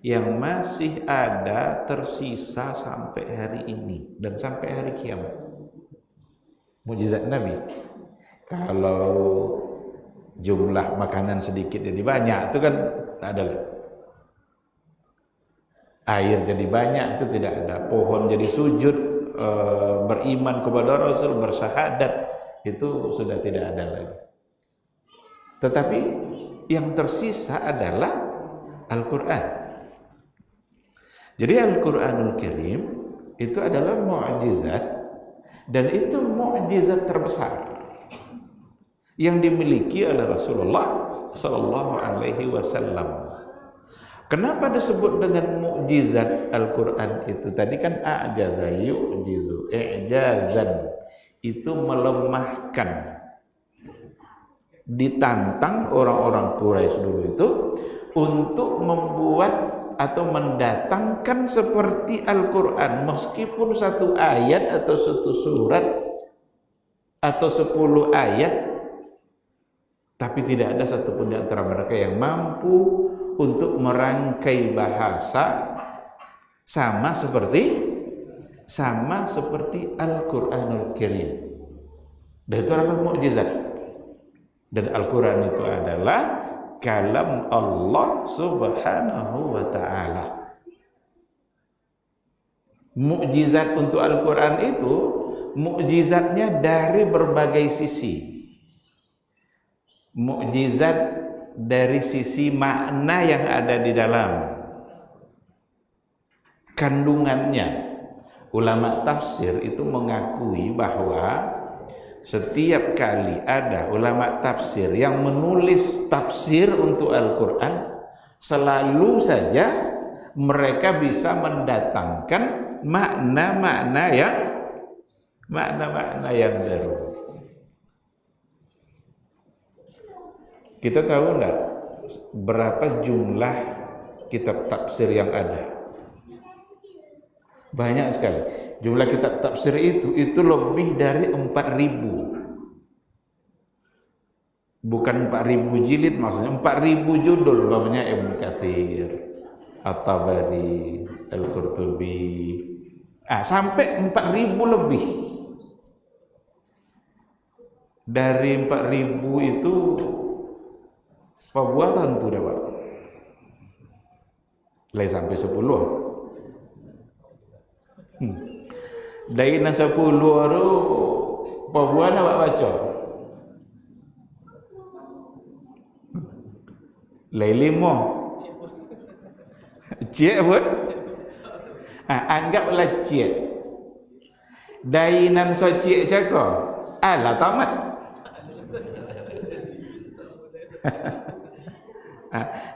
yang masih ada tersisa sampai hari ini dan sampai hari kiamat. Mukjizat Nabi. Kalau jumlah makanan sedikit jadi banyak, itu kan tak ada lah. Air jadi banyak, itu tidak ada. Pohon jadi sujud, beriman kepada Rasul, bersyahadat, itu sudah tidak ada lagi. Tetapi yang tersisa adalah Al-Quran. Jadi Al-Quranul Karim itu adalah mukjizat, dan itu mukjizat terbesar yang dimiliki oleh Rasulullah sallallahu alaihi wasallam. Kenapa disebut dengan mukjizat Al-Quran itu? Tadi kan a'jaza yu'jizu, i'jazan, itu melemahkan. Ditantang orang-orang Quraisy dulu itu untuk membuat atau mendatangkan seperti Al-Quran, meskipun satu ayat atau satu surat atau 10 ayat, tapi tidak ada satupun di antara mereka yang mampu untuk merangkai bahasa sama seperti Al-Quranul Karim. Dan itu adalah mukjizat. Dan Al-Quran itu adalah kalam Allah Subhanahu wa ta'ala. Mukjizat untuk Al-Quran itu, mukjizatnya dari berbagai sisi. Mukjizat dari sisi makna yang ada di dalam kandungannya. Ulama tafsir itu mengakui bahwa setiap kali ada ulama tafsir yang menulis tafsir untuk Al-Quran, selalu saja mereka bisa mendatangkan makna-makna yang baru. Kita tahu enggak berapa jumlah kitab tafsir yang ada? Banyak sekali. Jumlah kitab tafsir itu lebih dari 4.000. Bukan 4.000 jilid, maksudnya 4.000 judul. Namanya Ibnu Katsir, At-Tabari, Al-Qurtubi. Sampai 4.000 lebih. Dari 4.000 itu pembuatan tuh dah, Pak. Lai sampai 10. Dari na 10 tu pabuan awak baca. Lai 5. Cik pun. Anggaplah cik. Dari nan so cik cakap. Alah tamat.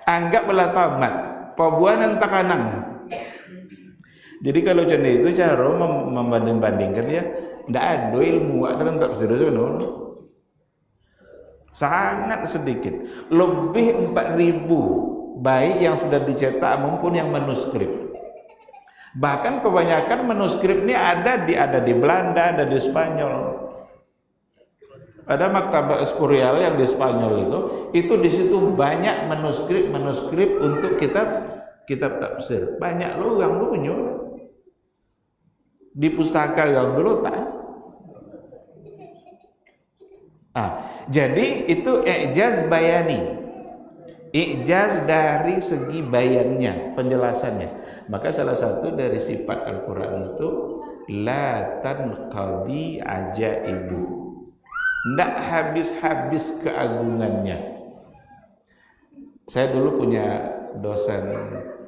Anggaplah tamat. Pabuanan takanang. Jadi kalau macam itu cara membanding-bandingkan dia, tidak ada ilmu dalam tafsir sebenarnya. Sangat sedikit. Lebih 4.000 baik yang sudah dicetak maupun yang manuskrip. Bahkan kebanyakan manuskrip ini ada di Belanda, ada di Spanyol. Ada Maktabah Escurial yang di Spanyol itu di situ banyak manuskrip untuk kitab tafsir. Banyak loh yang punya. Di pustaka yang dulu tak. Jadi itu i'jaz bayani. I'jaz dari segi bayannya, penjelasannya. Maka salah satu dari sifat Al-Quran itu la tanqadi ajaibu. Tidak habis-habis keagungannya. Saya dulu punya dosen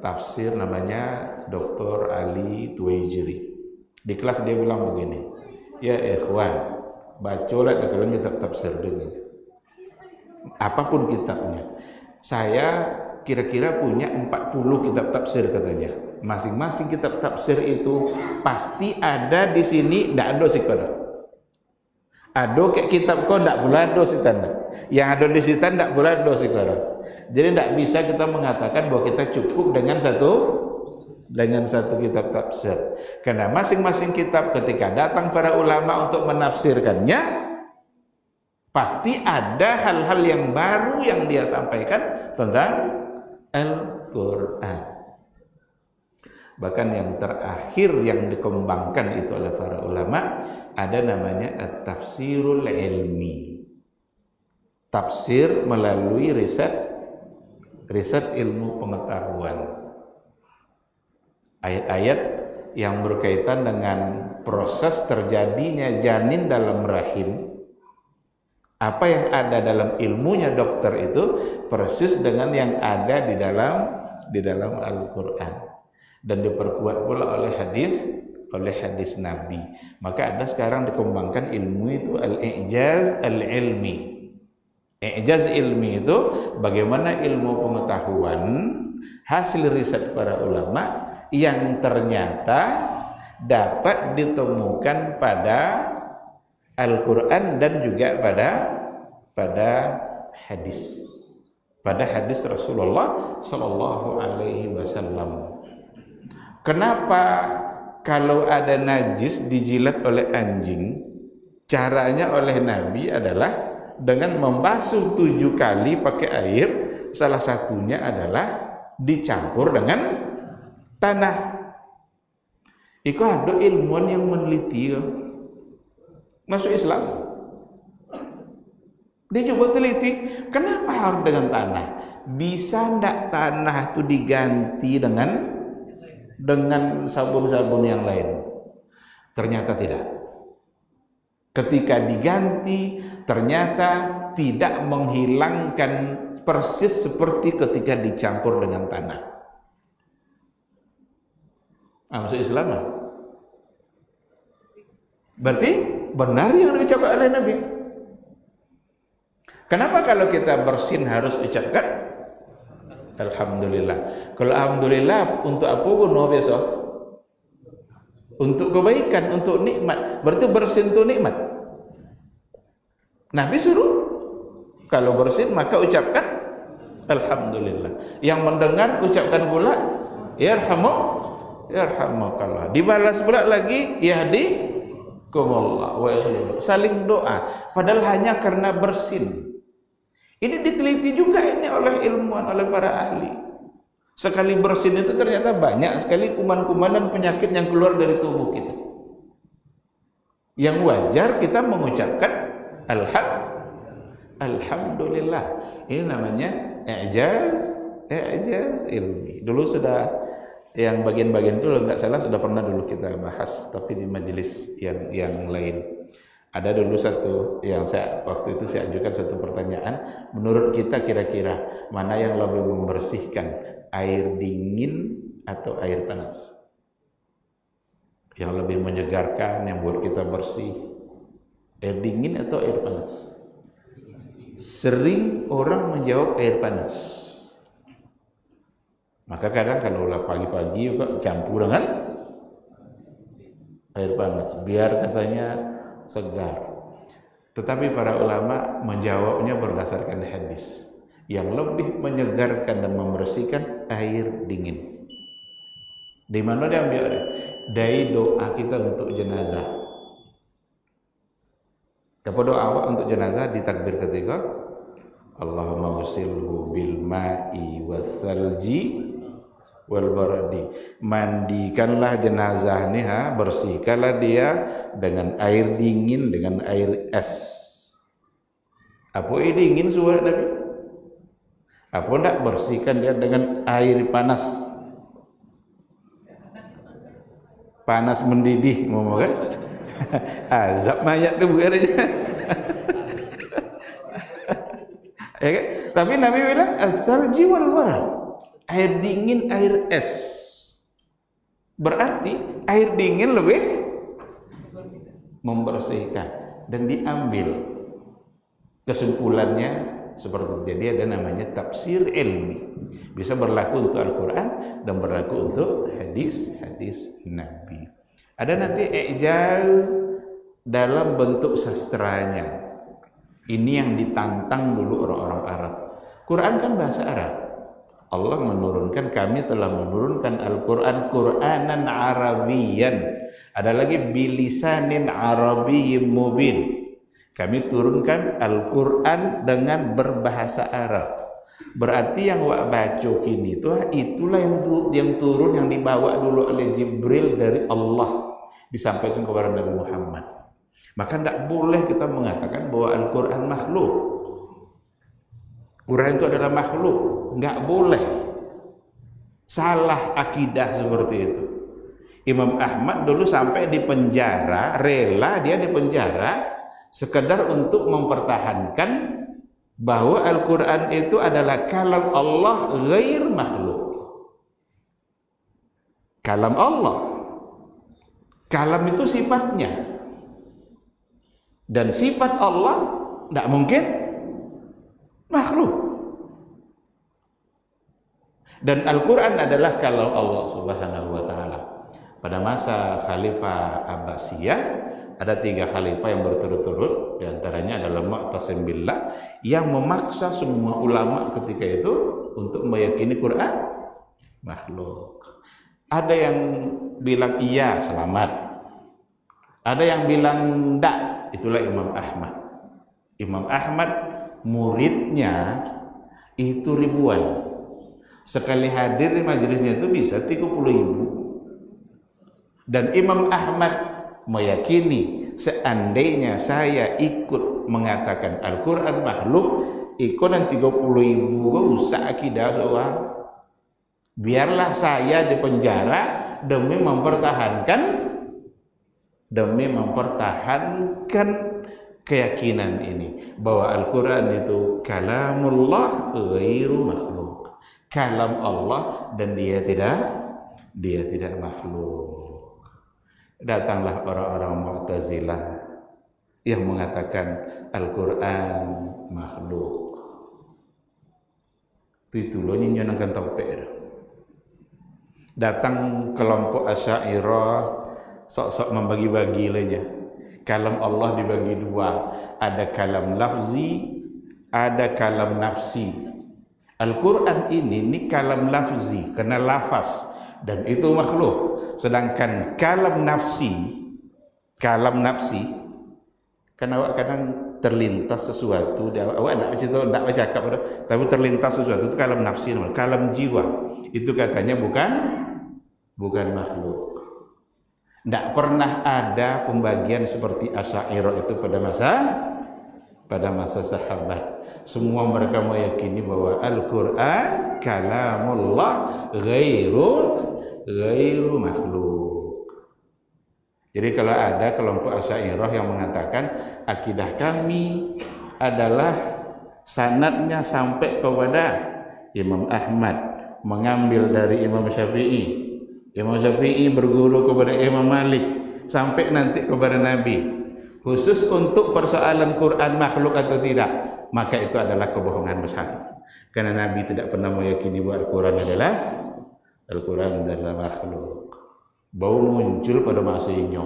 tafsir namanya Dr. Ali Tuwaijiri. Di kelas dia bilang begini, ya ikhwan, bacalah kalian kitab tafsir ini. Apapun kitabnya. Saya kira-kira punya 40 kitab tafsir katanya. Masing-masing kitab tafsir itu pasti ada di sini, tidak ada sikada. Ada kayak kitab kau tidak boleh ada sitan. Yang ada di sitan tidak boleh ada sikada. Jadi tidak bisa kita mengatakan bahwa kita cukup dengan satu kitab tafsir. Karena masing-masing kitab ketika datang para ulama untuk menafsirkannya, pasti ada hal-hal yang baru yang dia sampaikan tentang Al-Quran. Bahkan yang terakhir yang dikembangkan itu oleh para ulama ada namanya at-tafsirul ilmi. Tafsir melalui riset ilmu pengetahuan. Ayat-ayat yang berkaitan dengan proses terjadinya janin dalam rahim. Apa yang ada dalam ilmunya dokter itu persis dengan yang ada di dalam Al-Quran, dan diperkuat pula oleh hadis Nabi. Maka ada sekarang dikembangkan ilmu itu al-i'jaz al-ilmi. I'jaz ilmi itu bagaimana ilmu pengetahuan hasil riset para ulama yang ternyata dapat ditemukan pada Al-Quran dan juga pada hadis. Pada hadis Rasulullah sallallahu alaihi wasallam. Kenapa kalau ada najis dijilat oleh anjing, caranya oleh Nabi adalah dengan membasuh 7 kali pakai air, salah satunya adalah dicampur dengan tanah. Itu ada ilmuwan yang meneliti masuk Islam. Dia coba teliti, kenapa harus dengan tanah? Bisa ndak tanah itu diganti dengan sabun-sabun yang lain? Ternyata tidak. Ketika diganti, ternyata tidak menghilangkan persis seperti ketika dicampur dengan tanah. Masuk Islam. Berarti benar yang diucapkan oleh Nabi. Kenapa kalau kita bersin harus ucapkan Alhamdulillah? Kalau Alhamdulillah untuk apa pun besok? Untuk kebaikan, untuk nikmat. Berarti bersin itu nikmat. Nabi suruh kalau bersin maka ucapkan Alhamdulillah. Yang mendengar ucapkan pula Yarhamukallah. Dibalas pula lagi yahdikumullah wa yuslihu. Saling doa. Padahal hanya karena bersin. Ini diteliti juga ini oleh ilmuwan, oleh para ahli. Sekali bersin itu ternyata banyak sekali kuman-kuman dan penyakit yang keluar dari tubuh kita. Yang wajar kita mengucapkan Alhamdulillah. Ini namanya i'jaz Ijaz ilmi. Dulu sudah yang bagian-bagian itu kalau nggak salah sudah pernah dulu kita bahas, tapi di majelis yang lain. Ada dulu satu yang saya waktu itu saya ajukan satu pertanyaan, menurut kita kira-kira mana yang lebih membersihkan, air dingin atau air panas? Yang lebih menyegarkan, yang buat kita bersih, air dingin atau air panas? Sering orang menjawab air panas. Maka kadang kalau pagi-pagi juga campur dengan air panas, biar katanya segar. Tetapi para ulama menjawabnya berdasarkan hadis. Yang lebih menyegarkan dan membersihkan air dingin. Di mana diambil? Dari doa kita untuk jenazah. Apa doa awak untuk jenazah di takbir ketiga? Allahumma wasilhu bil ma'i wassalji wal baradi. Mandikanlah jenazah ni, bersihkanlah dia dengan air dingin, dengan air es. Apa air dingin suara Nabi? Apa ndak bersihkan dia dengan air panas? Panas mendidih, mau kan? Azab mayat tu bukan aja. Ya kan? Tapi Nabi bilang as-salji wal barad. Air dingin, air es. Berarti air dingin lebih membersihkan. Dan diambil kesimpulannya seperti itu. Jadi ada namanya tafsir ilmi. Bisa berlaku untuk Al-Quran dan berlaku untuk hadis-hadis Nabi. Ada nanti ijaz dalam bentuk sastranya. Ini yang ditantang dulu orang-orang Arab. Quran kan bahasa Arab. Allah menurunkan, kami telah menurunkan Al-Quran Quranan Arabiyan. Ada lagi bilisanin Arabiyyin mubin. Kami turunkan Al-Quran dengan berbahasa Arab. Berarti yang wak baca kini itulah yang turun, yang dibawa dulu oleh Jibril dari Allah, disampaikan kepada Nabi Muhammad. Maka tidak boleh kita mengatakan bahwa Al-Quran makhluk. Quran itu adalah makhluk, enggak boleh. Salah akidah seperti itu. Imam Ahmad dulu sampai di penjara, rela dia di penjara sekedar untuk mempertahankan bahwa Al-Quran itu adalah kalam Allah ghair makhluk. Kalam Allah. Kalam itu sifatnya. Dan sifat Allah tidak mungkin makhluk. Dan Al-Quran adalah kalau Allah Subhanahu wa Ta'ala. Pada masa Khalifah Abbasiyah ada 3 khalifah yang berturut-turut, di antaranya adalah Mu'tasim billah yang memaksa semua ulama ketika itu untuk meyakini Quran makhluk. Ada yang bilang iya, selamat. Ada yang bilang enggak, itulah Imam Ahmad. Imam Ahmad muridnya itu ribuan. Sekali hadir di majelisnya itu bisa 30.000. Dan Imam Ahmad meyakini seandainya saya ikut mengatakan Al-Quran makhluk, ikutan 30.000 rusak akidah seorang. Biarlah saya di penjara demi mempertahankan keyakinan ini bahwa Al-Quran itu kalamullah ghairu makhluk. Kalam Allah dan dia tidak makhluk. Datanglah orang-orang Mu'tazilah yang mengatakan Al-Quran makhluk. Itu loh nyonangkan topik. Datang kelompok Asy'ariyah sok-sok membagi-bagi lainnya. Kalam Allah dibagi 2. Ada kalam lafzi, ada kalam nafsi. Al-Quran ini kalam lafzi, kena lafaz, dan itu makhluk. Sedangkan kalam nafsi, kan awak kadang terlintas sesuatu, awak tidak baca cakap, tapi terlintas sesuatu itu kalam nafsi, kalam jiwa. Itu katanya bukan makhluk. Tidak pernah ada pembagian seperti Asy'ariyah itu pada masa pada masa sahabat. Semua mereka meyakini bahwa Al-Quran kalamullah ghairu makhluk. Jadi kalau ada kelompok Asy'ariyah yang mengatakan akidah kami adalah sanadnya sampai kepada Imam Ahmad, mengambil dari Imam Syafi'i, Imam Syafi'i berguru kepada Imam Malik, sampai nanti kepada Nabi, khusus untuk persoalan Quran makhluk atau tidak, maka itu adalah kebohongan besar. Karena Nabi tidak pernah meyakini bahwa Al-Quran adalah makhluk. Baru muncul pada masa ini,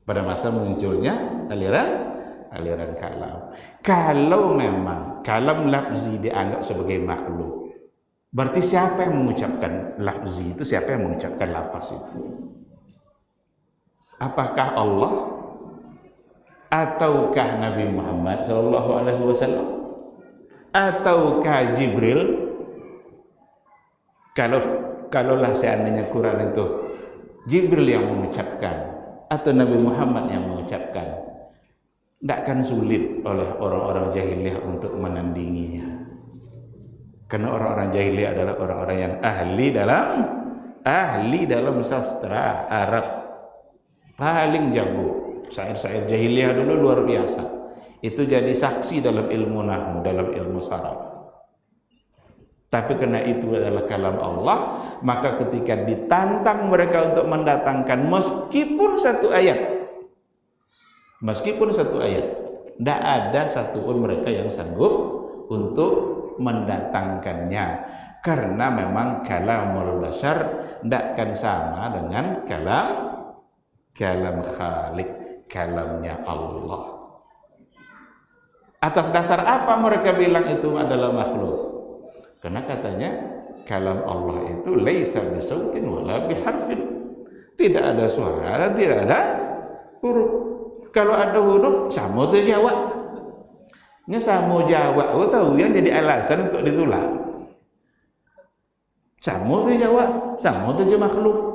pada masa munculnya aliran kalam. Kalau memang kalam lafzi dianggap sebagai makhluk, berarti siapa yang mengucapkan lafzi itu? Siapa yang mengucapkan lafaz itu? Apakah Allah ataukah Nabi Muhammad SAW ataukah Jibril? Kalaulah seandainya Quran itu Jibril yang mengucapkan atau Nabi Muhammad yang mengucapkan, tidak akan sulit oleh orang-orang jahiliyah untuk menandinginya. Karena orang-orang jahiliyah adalah orang-orang yang ahli dalam sastra Arab, paling jago. Syair-syair jahiliyah dulu luar biasa. Itu jadi saksi dalam ilmu nahwu, dalam ilmu saraf. Tapi karena itu adalah kalam Allah, maka ketika ditantang mereka untuk mendatangkan meskipun satu ayat, tidak ada satupun mereka yang sanggup untuk mendatangkannya. Karena memang kalamul bashar tidak akan sama dengan kalam Khalik, kalamnya Allah. Atas dasar apa mereka bilang itu adalah makhluk? Karena katanya kalam Allah itu laisa bisautin wala biharfin. Tidak ada suara dan tidak ada huruf. Kalau ada huruf, sama tu jawab. Nya sama jawab, tahu yang jadi alasan untuk ditolak. Sama tu jawab, sama tu je makhluk.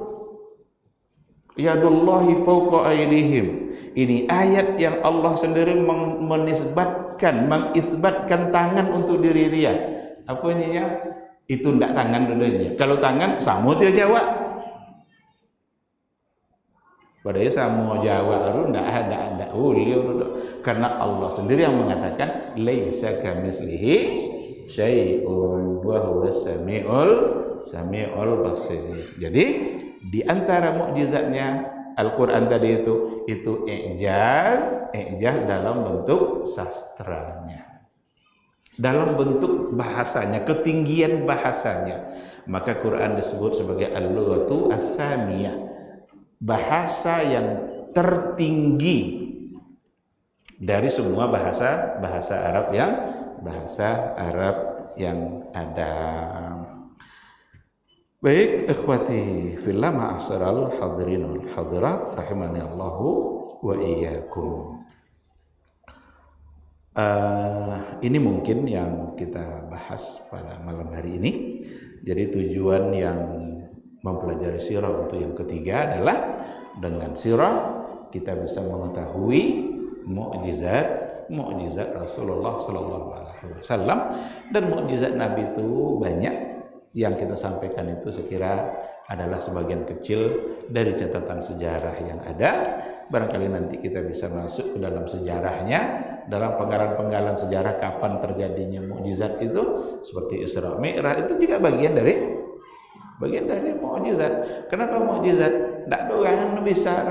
Yadullahi fawqa aydihim. Ini ayat yang Allah sendiri mengisbatkan tangan untuk diri dia. Apa ininya? Itu tidak tangan dulunya. Kalau tangan, sama dia jawab. Padahal sama jawab itu tidak ada. Karena Allah sendiri yang mengatakan laisa kamitslihi syai'un wa huwas samiul basir. Jadi di antara mukjizatnya Al-Quran tadi itu i'jaz dalam bentuk sastranya, dalam bentuk bahasanya, ketinggian bahasanya. Maka Quran disebut sebagai al-lughatu as-samiyah, bahasa yang tertinggi dari semua bahasa Arab yang ada. Baik, ikhwati fillah, ma'asyiral hadirin wal hadirat rahimani Allahu wa iyyakum. Ini mungkin yang kita bahas pada malam hari ini. Jadi tujuan yang mempelajari sirah untuk yang ketiga adalah dengan sirah kita bisa mengetahui mukjizat Rasulullah sallallahu alaihi wasallam. Dan mukjizat Nabi itu banyak. Yang kita sampaikan itu sekira adalah sebagian kecil dari catatan sejarah yang ada. Barangkali nanti kita bisa masuk ke dalam sejarahnya, dalam penggalan-penggalan sejarah kapan terjadinya mukjizat itu, seperti Isra Mi'raj itu juga bagian dari mukjizat. Kenapa mukjizat? Tidak ada orang yang bisa.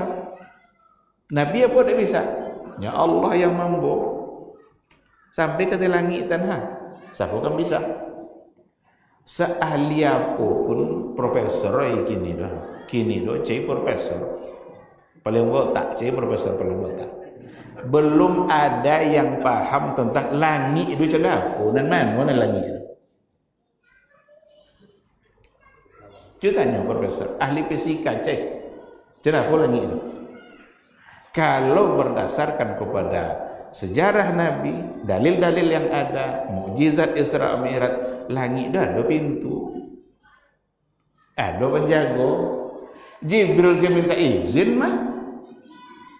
Nabi apa tidak bisa? Ya Allah yang mampu. Sampai ke langit tanah, siapa kan bisa? Seahli apapun profesor kini cai profesor paling botak, cai profesor paling botak, belum ada yang paham tentang langit itu cakap dan mana langit itu. Cutanya profesor ahli fisika cai kenapa langit itu. Kalau berdasarkan kepada sejarah Nabi, dalil-dalil yang ada, mukjizat Isra Mi'raj, langit dah ada pintu, ada penjaga. Jibril dia minta izin mah,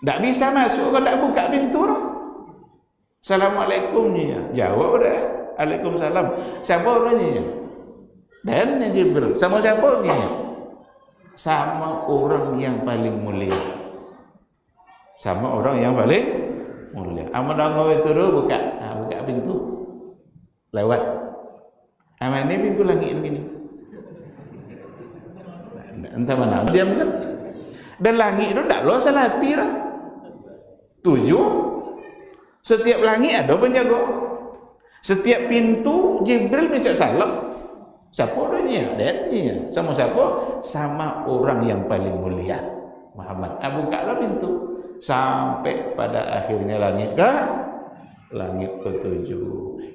tak bisa masuk kalau tak buka pintu. Assalamualaikumnya. Jawab dah. Waalaikumsalam. Siapa orangnya? Dan Jibril. Sama siapa ni? Sama orang yang paling mulia. Sama orang yang paling mulia. Amadangau itu dulu buka pintu. Lewat. Ini pintu langit begini. Entah mana. Diam kan? Dan langit itu tak luas salah api lah. 7. Setiap langit ada penjaga. Setiap pintu Jibril baca salam. Siapa orangnya? Dia. Sama siapa? Sama orang yang paling mulia, Muhammad. Bukalah pintu sampai pada akhirnya langit ke-7.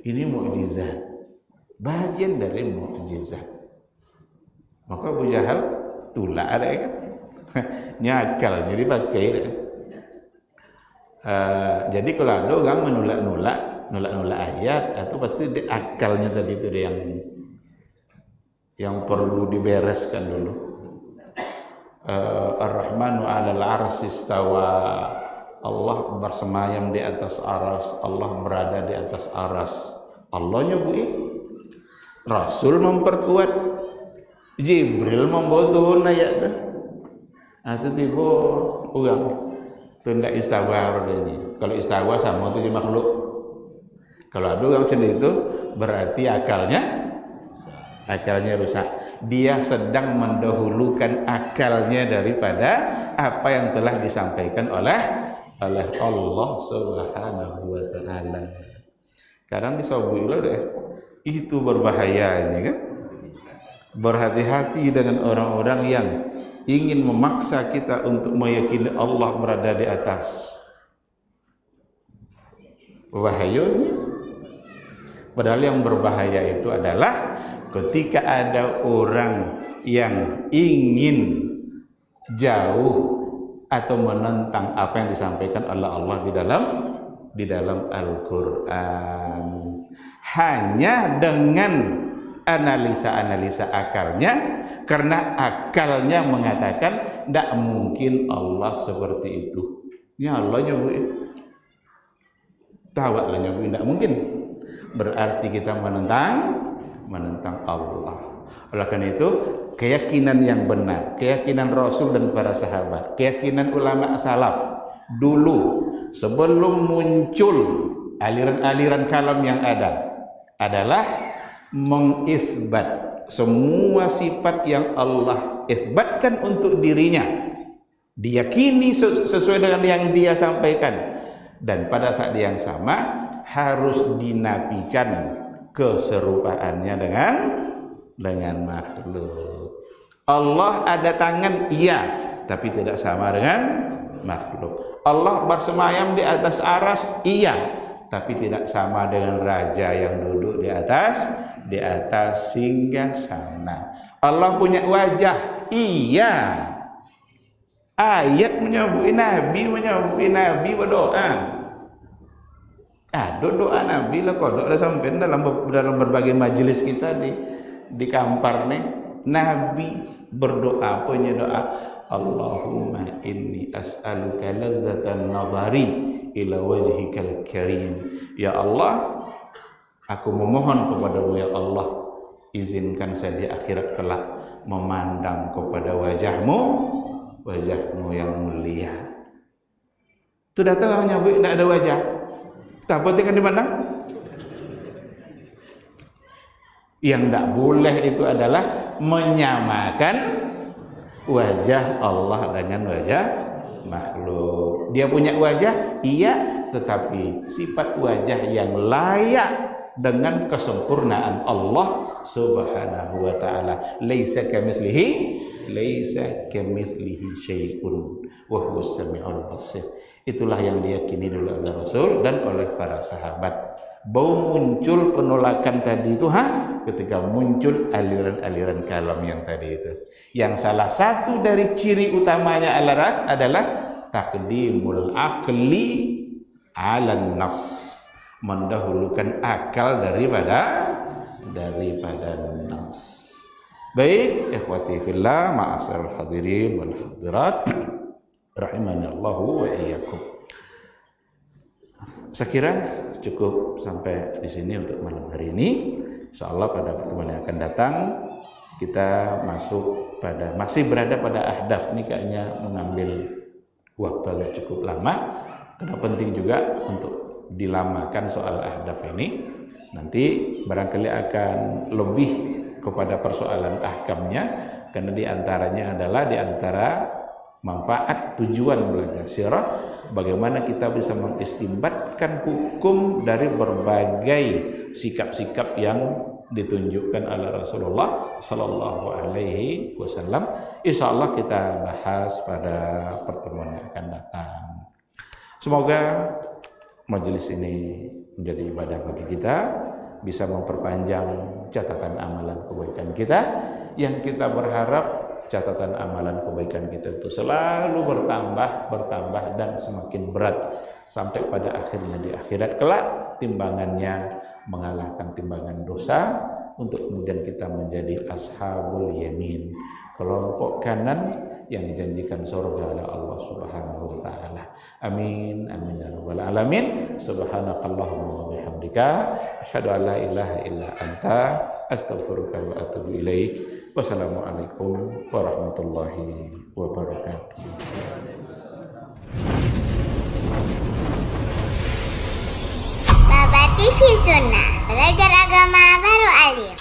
Ini mukjizat. Bagian dari mukjizat. Maka Abu Jahal tulak ada kan? Nyakal jadi pakai. Jadi kalau ada orang menolak ayat, itu pasti akalnya tadi itu yang perlu dibereskan dulu. Ar-Rahmanu 'alal 'arsy istawa. Allah bersemayam di atas aras, Allah berada di atas aras. Allah nyebut, Rasul memperkuat, Jibril membawa turun ayat tu. Itu tiba orang tu tidak istawa ini. Kalau istawa sama tu je makhluk. Kalau ada orang macam itu berarti akalnya rusak. Dia sedang mendahulukan akalnya daripada apa yang telah disampaikan oleh Allah Subhanahu wa taala. Kadang disobui deh. Itu berbahayanya kan? Berhati-hati dengan orang-orang yang ingin memaksa kita untuk meyakini Allah berada di atas. Bahayanya. Padahal yang berbahaya itu adalah ketika ada orang yang ingin jauh atau menentang apa yang disampaikan oleh Allah di dalam Al-Qur'an, hanya dengan analisa akalnya, karena akalnya mengatakan tidak mungkin Allah seperti itu. Ya Allah nyebutin, tahu lah nyebutin tidak mungkin. Berarti kita menentang Allah. Oleh karena itu, keyakinan yang benar, keyakinan Rasul dan para sahabat, keyakinan ulama salaf dulu sebelum muncul aliran-aliran kalam yang ada adalah mengisbat semua sifat yang Allah isbatkan untuk dirinya, diyakini sesuai dengan yang dia sampaikan, dan pada saat yang sama harus dinafikan keserupaannya dengan makhluk. Allah ada tangan, iya, tapi tidak sama dengan makhluk. Allah bersemayam di atas aras, iya, tapi tidak sama dengan raja yang duduk di atas singgasana. Allah punya wajah, iya. Ayat menyebut Nabi berdoa. Doa Nabi lah kodok dah sampai dalam berbagai majelis kita di kampar nih. Nabi berdoa, punya doa, Allahumma inni as'aluka ladzatan nazari ila wajhikal karim. Ya Allah, aku memohon kepadamu ya Allah, izinkan saya di akhirat kelak memandang kepada wajahmu yang mulia. Itu datang orang nyebut tidak ada wajah. Tak penting kan dipandang. Yang tidak boleh itu adalah menyamakan wajah Allah dengan wajah makhluk. Dia punya wajah, iya, tetapi sifat wajah yang layak dengan kesempurnaan Allah Subhanahu wa taala. Laisa kamitslihi syai'un wa huwas samiul basir. Itulah yang diyakini dulu oleh Rasul dan oleh para sahabat. Bau muncul penolakan tadi itu ketika muncul aliran-aliran kalam yang tadi itu. Yang salah satu dari ciri utamanya adalah taqdimul aqli 'alan nas. Mendahulukan akal daripada nas. Baik, ikhwati fillah, ma'asyiral hadirin wal hadirat, rahimani Allah wa iyyakum. Saya kira cukup sampai di sini untuk malam hari ini. Insyaallah pada pertemuan yang akan datang kita masih berada pada ahdaf. Ini kayaknya mengambil waktu agak cukup lama, karena penting juga untuk dilamakan soal ahdaf ini. Nanti barangkali akan lebih kepada persoalan ahkamnya, karena diantaranya adalah diantara manfaat tujuan belajar sirah, bagaimana kita bisa mengistimbatkan hukum dari berbagai sikap-sikap yang ditunjukkan oleh Rasulullah Sallallahu Alaihi Wasallam. Insyaallah kita bahas pada pertemuan yang akan datang. Semoga majelis ini menjadi ibadah bagi kita, bisa memperpanjang catatan amalan kebaikan kita, yang kita berharap catatan amalan kebaikan kita itu selalu bertambah dan semakin berat sampai pada akhirnya di akhirat kelak timbangannya mengalahkan timbangan dosa, untuk kemudian kita menjadi ashabul yamin, kelompok kanan yang dijanjikan surga oleh Allah Subhanahu wa taala. Amin amin ya rabbal alamin. Subhanakallahumma wa bihamdika asyhadu an la ilaha illa anta astaghfiruka wa atubu ilaik. Wassalamualaikum warahmatullahi wabarakatuh. Baba TV Sunnah, belajar agama baru alim.